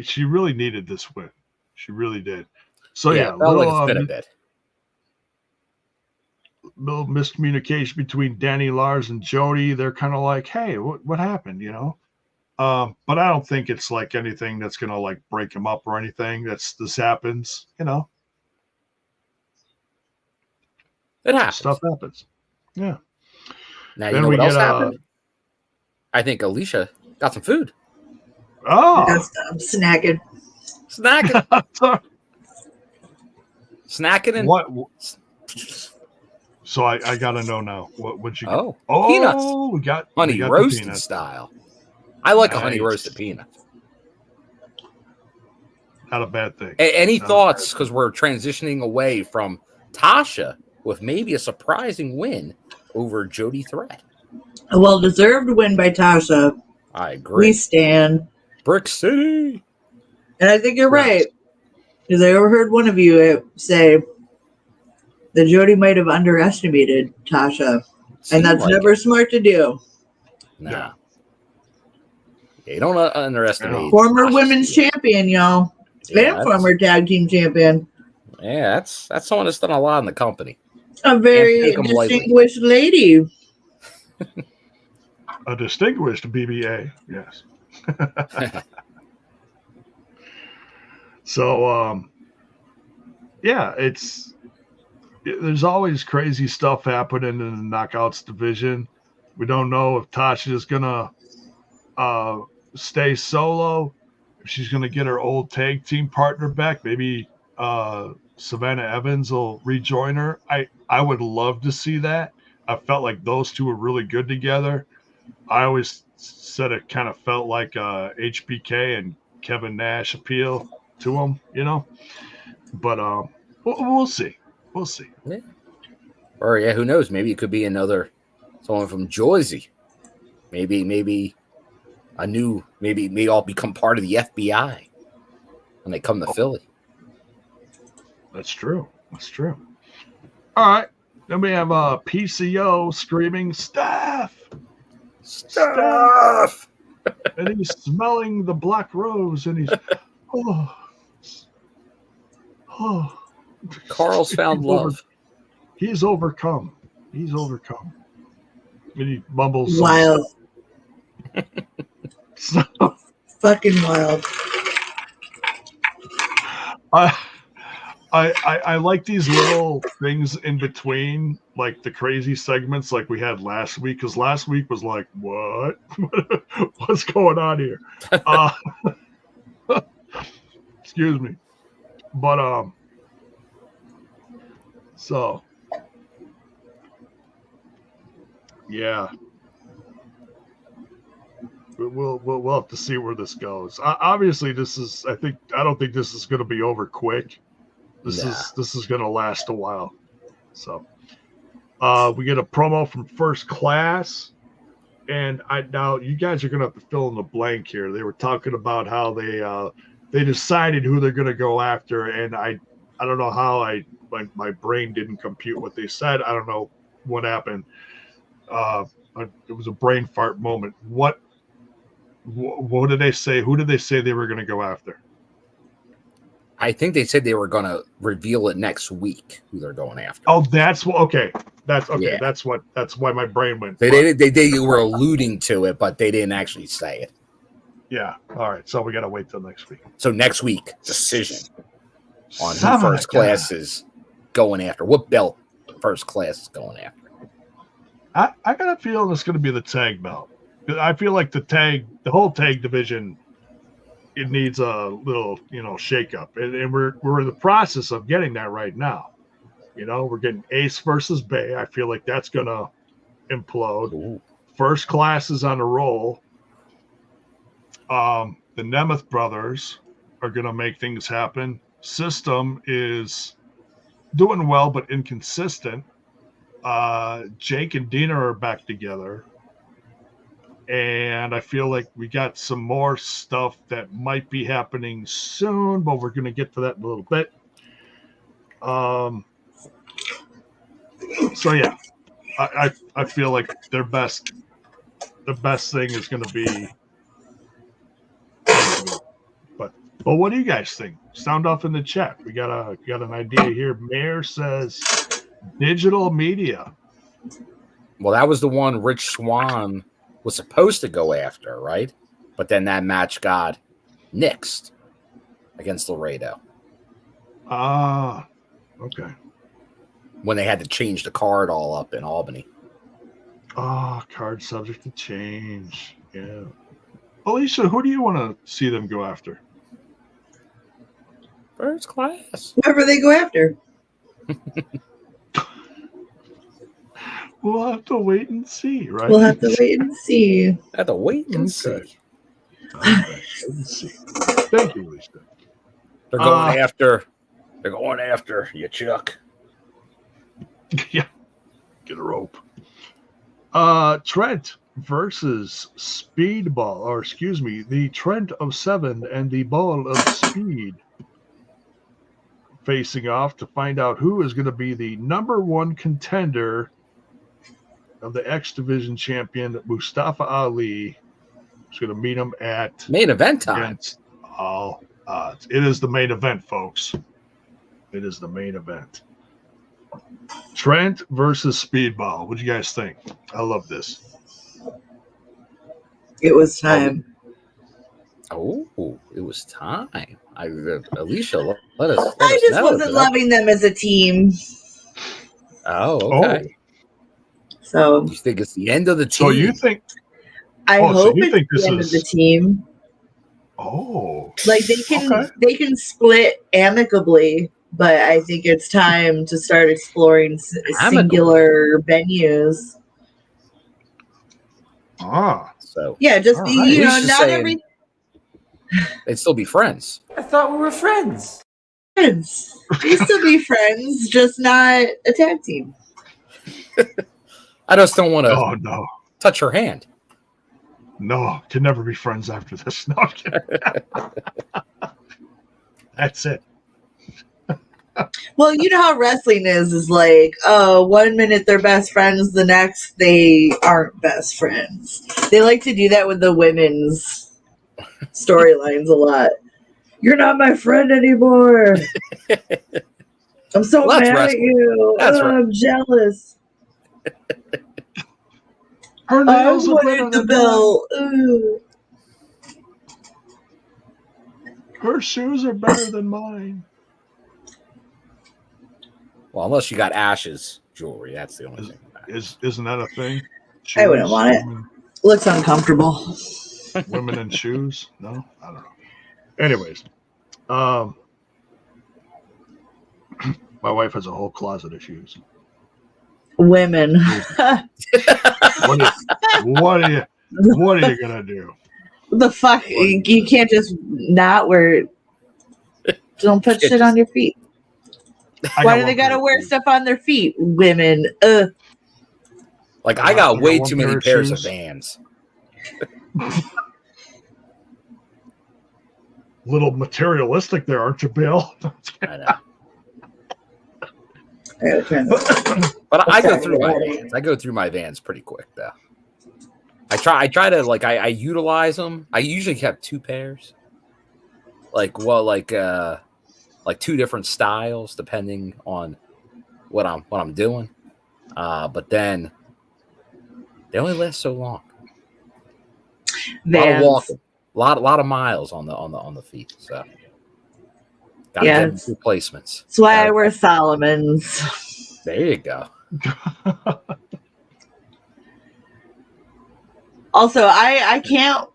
She really needed this win. She really did. So yeah, it's been a bit. Little miscommunication between Dani, Lars, and Jody. They're kind of like, hey, what happened? But I don't think it's like anything that's gonna like break him up or anything. This happens, It happens. Stuff happens. Yeah. Now you know what else happened? I think Alisha got some food. Oh, I'm snacking. Snacking and what? So I gotta know now. What'd you get? Peanuts. We got honey roasted style. I like a honey roasted peanut. Not a bad thing. Any thoughts? Because we're transitioning away from Tasha with maybe a surprising win over Jody Threat. A well-deserved win by Tasha. I agree. We stand. Brick City. And I think you're right. Because I overheard one of you say that Jody might have underestimated Tasha. And that's never smart to do. Nah. Yeah, you don't underestimate. Former women's champion, y'all. And former tag team champion. Yeah, that's someone that's done a lot in the company. A very distinguished lady. A distinguished BBA, yes. So, yeah, there's always crazy stuff happening in the Knockouts division. We don't know if Tasha is gonna stay solo, if she's gonna get her old tag team partner back. Maybe Savannah Evans will rejoin her. I would love to see that. I felt like those two were really good together. I always said it kind of felt like HBK and Kevin Nash appeal to them, But we'll see. We'll see. Yeah. Or who knows? Maybe it could be someone from Jersey. Maybe a new. Maybe all become part of the FBI when they come to Philly. That's true. All right. Then we have PCO screaming, Steph! Stuff. And he's smelling the black rose, and he's, Carl's found love. He's overcome. He's overcome. And he mumbles. Wild. So, Fucking wild. I like these little things in between, like the crazy segments like we had last week, because last week was like, what? What's going on here? Excuse me. But so yeah. We'll have to see where this goes. Obviously, I don't think this is going to be over quick. This is going to last a while. So, we get a promo from First Class, and now you guys are going to have to fill in the blank here. They were talking about how they decided who they're going to go after, and I don't know how my brain didn't compute what they said. I don't know what happened. It was a brain fart moment. What did they say? Who did they say they were going to go after? I think they said they were going to reveal it next week, who they're going after. Oh, that's what. Okay, that's okay. Yeah. That's why my brain went. They were alluding to it, but they didn't actually say it. Yeah. All right. So we got to wait till next week. So next week, decision on who First Class is going after. What belt First Class is going after? I got a feeling it's going to be the tag belt. I feel like the whole tag division, it needs a little, shake up, and we're in the process of getting that right now. We're getting Ace versus Bay. I feel like that's gonna implode. Ooh. First Class is on a roll. The Nemeth brothers are gonna make things happen. System is doing well but inconsistent. Jake and Dina are back together. And I feel like we got some more stuff that might be happening soon, but we're going to get to that in a little bit. So yeah, I feel like the best thing is going to be. But what do you guys think? Sound off in the chat. We got an idea here. Mayor says digital media. Well, that was the one Rich Swann was supposed to go after, right? But then that match got nixed against Laredo. Okay. When they had to change the card all up in Albany. Card subject to change. Yeah. Alisha, who do you want to see them go after? First Class. Whoever they go after. We'll have to wait and see, right? We'll have to wait and see. Have to wait and see. All right, wait and see. Thank you, Lisa. They're going after. They're going after you, Chuck. Yeah. Get a rope. Trent versus Speedball, or excuse me, the Trent of Seven and the Ball of Speed facing off to find out who is going to be the number one contender of the X-Division champion, Mustafa Ali. Is going to meet him at main event time. It is the main event, folks. It is the main event. Trent versus Speedball. What do you guys think? I love this. It was time. Oh, it was time. Alisha, let us I just know, wasn't loving them as a team. Oh, okay. So you think it's the end of the team? So you think? I hope it's the end of the team. Oh, like they can split amicably, but I think it's time to start exploring singular venues. So yeah, just be right. not every. They'd still be friends. I thought we were friends. Friends, they still be friends, just not a tag team. I just don't want to touch her hand. No, can never be friends after this. No, I'm kidding. That's it. Well, you know how wrestling is like, oh, 1 minute they're best friends, the next they aren't best friends. They like to do that with the women's storylines a lot. You're not my friend anymore. I'm so mad at you. I'm jealous. Her nails are better wanted the than belt. Her shoes are better than mine. Well, unless you got Ash's jewelry, that's the only thing. Isn't that a thing? I wouldn't want it. Looks uncomfortable. Women in shoes? No, I don't know. Anyways, my wife has a whole closet of shoes. Women. What are you gonna do? The fuck? You can't just not wear. Don't put shit on your feet. Why do they gotta wear stuff on their feet? Women. Like I got way too many pairs of Vans. Little materialistic there, aren't you, Bill? I know. But I go through my Vans. I go through my Vans pretty quick though. I try to like I utilize them. I usually have 2 pairs. Like two different styles depending on what I'm doing. But then they only last so long. Vans. A lot of walking, a lot of miles on the feet. So gotta get replacements. That's why I wear Solomons. There you go. Also, I can't.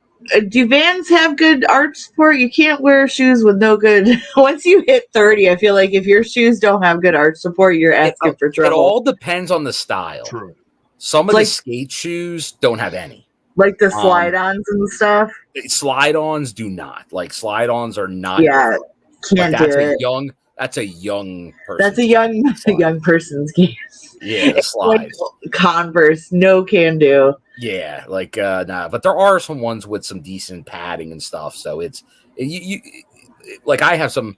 Do Vans have good arch support? You can't wear shoes with no good. Once you hit 30, I feel like if your shoes don't have good arch support, you're asking for trouble. It all depends on the style. True. Some of the skate shoes don't have any. Like the slide-ons and stuff? Slide-ons do not. Like, slide-ons are not. Yeah, can't do it. That's a young person. That's a young person's game. Yeah, the slides. Like Converse, no can do. Yeah, like nah, but there are some ones with some decent padding and stuff. So it's you like I have some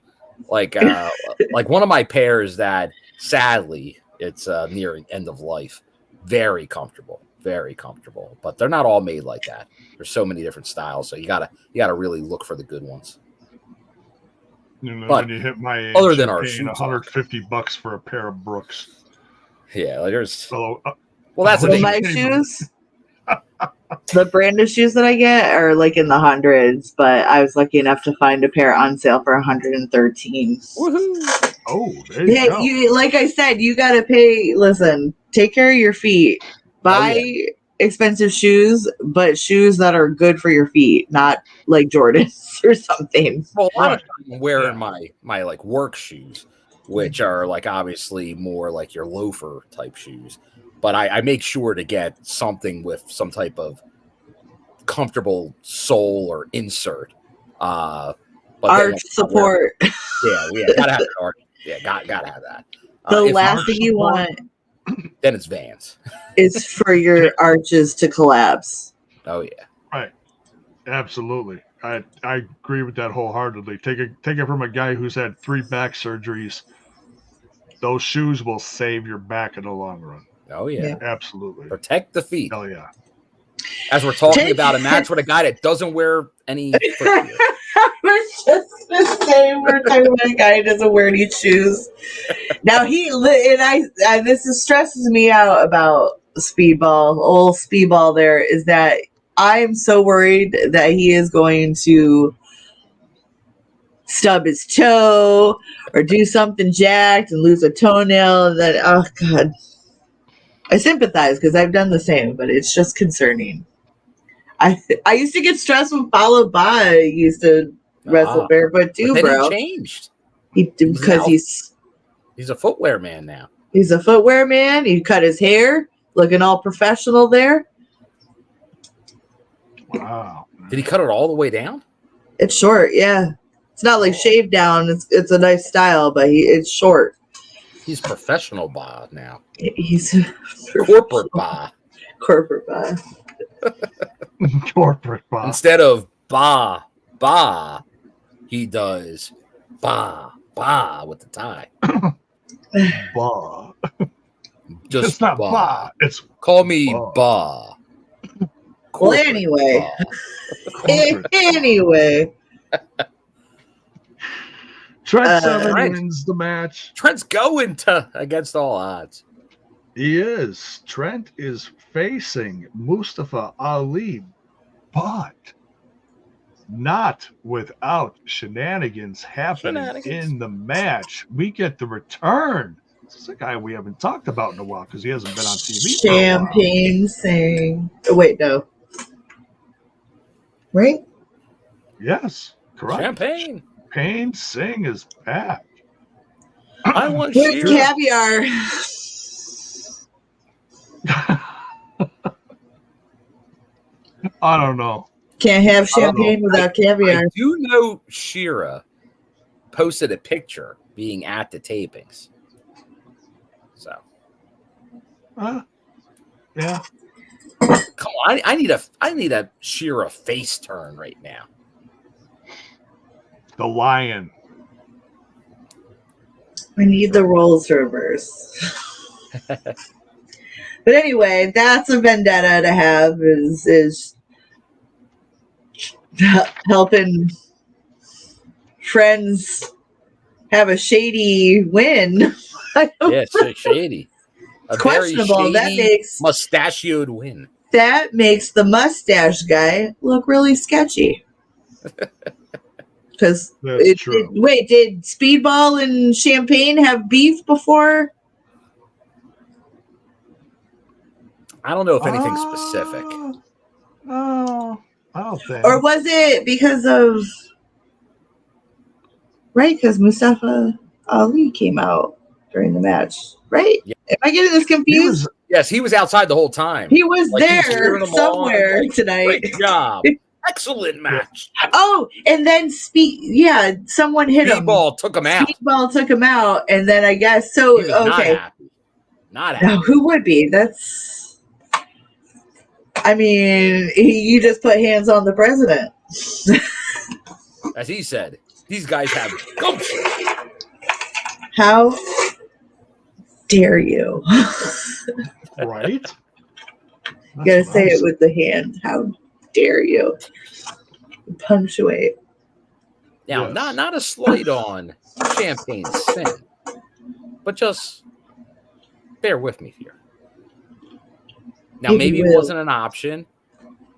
like one of my pairs that sadly it's near end of life. Very comfortable, but they're not all made like that. There's so many different styles, so you gotta really look for the good ones. You know, but when you hit my age, other than our shoes, $150 for a pair of Brooks. Yeah, like there's. Well, that's the thing. My shoes. The brand of shoes that I get are like in the hundreds, but I was lucky enough to find a pair on sale for 113. Woohoo! Oh, there you go. You, like I said, you gotta pay. Listen, take care of your feet. Buy expensive shoes, but shoes that are good for your feet, not like Jordans or something. Well, a lot of times I'm wearing my like work shoes, which are like obviously more like your loafer type shoes. But I make sure to get something with some type of comfortable sole or insert. But arch support. Yeah, gotta have the arch. Yeah, gotta have that. The last thing you want, then it's Vans, is for your arches to collapse. Oh yeah, right. Absolutely, I agree with that wholeheartedly. Take it from a guy who's had 3 back surgeries. Those shoes will save your back in the long run. Oh yeah, absolutely. Protect the feet. Hell yeah. As we're talking about a match with a guy that doesn't wear any footwear. I was just the same. We're talking about a guy who doesn't wear any shoes. Now this stresses me out about Speedball. Old Speedball there is that I am so worried that he is going to stub his toe or do something jacked and lose a toenail. That oh god. I sympathize because I've done the same, but it's just concerning. I used to get stressed when Paulo Ba used to wrestle barefoot too, bro. He changed. Because he's a footwear man now. He's a footwear man. He cut his hair, looking all professional there. Wow. Did he cut it all the way down? It's short, yeah. It's not like shaved down. It's a nice style, but it's short. He's professional Ba now. He's corporate Ba. Corporate Ba. Corporate Ba. Instead of Ba, he does Ba. bah with the tie. Bah. Just It's not bah. bah. It's Call me bah. bah. Well, Corporate anyway. bah. Anyway. Trent Seven Trent. wins the match. Trent's going to against all odds. He is. Trent is facing Mustafa Ali, but not without shenanigans happening in the match. We get the return. This is a guy we haven't talked about in a while because he hasn't been on TV. Champagne Singh. Oh, wait, no. Right? Yes, correct. Champagne. Champagne Singh is back. I want With Shearer. caviar. I don't know. Can't have champagne without caviar. I do know Shearer posted a picture being at the tapings. So, Yeah. come on, I need a Shearer face turn right now. The Lion. I need the roles reversed. But anyway, that's a vendetta to have is helping friends have a shady win. Yeah, so shady. It's questionable. That makes mustachioed win. That makes the mustache guy look really sketchy. Because did Speedball and Champagne have beef before? I don't know if anything specific. No, I don't think. Or was it because of because Mustafa Ali came out during the match, right? Yeah. Am I getting this confused? He was outside the whole time. He was Like, he was there cheering them somewhere on. tonight. Great job. Excellent match. Oh, and then someone hit him. Speedball took him out. Speedball took him out, and then I guess so. He was Okay, not happy. now who would be? That's. I mean, you just put hands on the president. As he said, these guys have gumption. How dare you? Right? You gotta say it with the hand. How dare you? Punctuate. Now, Yes. not a slight on Champagne Singh, but just bear with me here. Now, If maybe you it will. wasn't an option,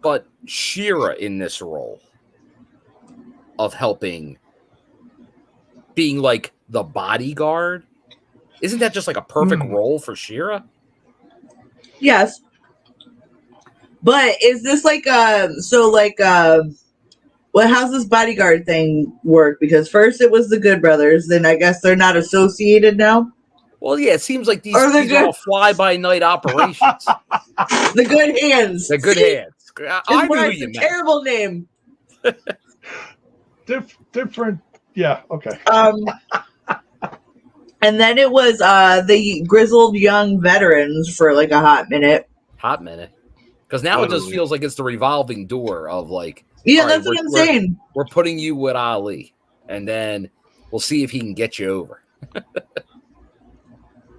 but Shearer in this role of helping, being like the bodyguard, isn't that just like a perfect role for Shearer? Yes. But is this how's this bodyguard thing work? Because first it was the Good Brothers, then I guess they're not associated now. Well, yeah, it seems like these Or the are all fly-by-night operations. The Good Hands. The Good Hands. I knew who you meant. Terrible name. Different. Yeah. Okay. And then it was the grizzled young veterans for like a hot minute. Because now it just feels like it's the revolving door of like, Yeah, all that's right, what I'm saying. We're putting you with Ali, and then we'll see if he can get you over.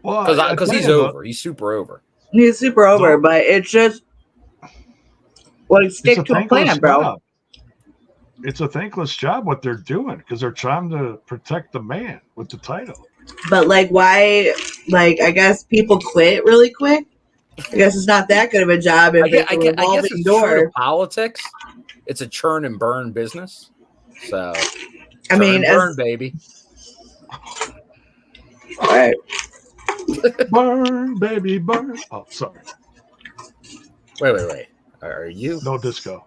Because he's over. He's super over. He's super over, but it's just stick to a plan, bro. Job. It's a thankless job what they're doing because they're trying to protect the man with the title. But why? I guess people quit really quick. I guess it's not that good of a job if it's a revolving it's door. true to politics. It's a churn and burn business. So, I mean, burn, baby. All right. Burn, baby, burn. Oh, sorry. Wait. Are you? No disco.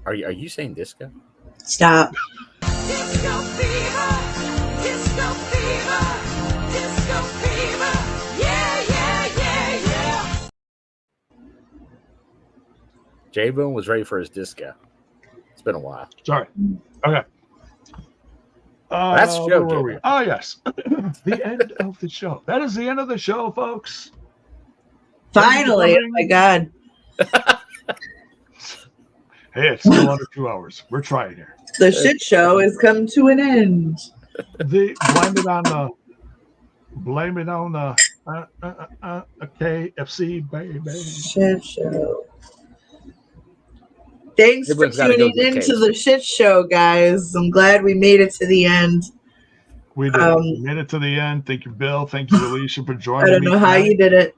Are you saying disco? Stop. Disco fever, disco fever, disco fever. Yeah. J-Bone was ready for his disco. It's been a while. Sorry. Okay. That's the show, where were we? Oh, yes. The end of the show. That is the end of the show, folks. Finally. Oh, my God. Hey, it's still under 2 hours. We're trying here. The shit show has come to an end. blame it on the KFC, baby. Shit show. Thanks for Everyone's gotta go tuning get into KFC. the shit show, guys. I'm glad we made it to the end. We did. We made it to the end. Thank you, Bill. Thank you, Alisha, for joining me. I don't know how you did it.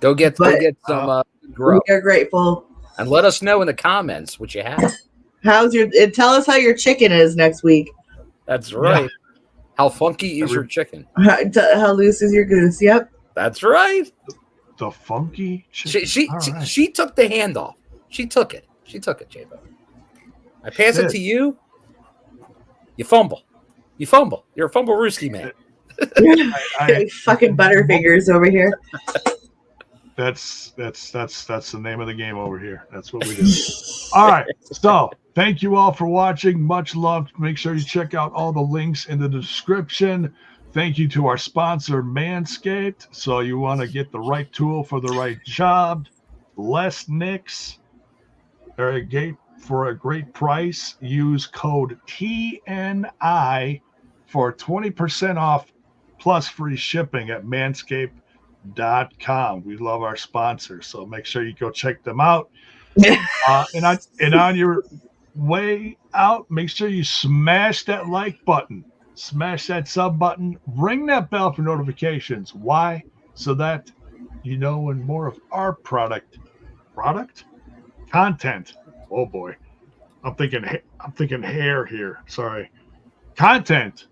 Go get some grub. We are grateful. And let us know in the comments what you have. Tell us how your chicken is next week. That's right. Yeah. How funky is your chicken? How loose is your goose? Yep. That's right. The funky chicken. She took the handoff. She took it. J-Bo. I pass it to you. You fumble. You're a fumble rooski man. I fucking Butterfingers over here. That's the name of the game over here. That's what we do. All right. So thank you all for watching. Much love. Make sure you check out all the links in the description. Thank you to our sponsor, Manscaped. So you want to get the right tool for the right job. Less nicks. For a great price. Use code TNI for 20% off plus free shipping at manscaped.com. We love our sponsors, so make sure you go check them out. And on your way out, make sure you smash that like button, smash that sub button, ring that bell for notifications. Why? So that you know when more of our content. Oh boy, I'm thinking hair here. Sorry, content.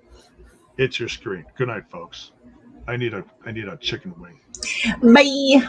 Hits your screen. Good night, folks. I need a chicken wing. Bye.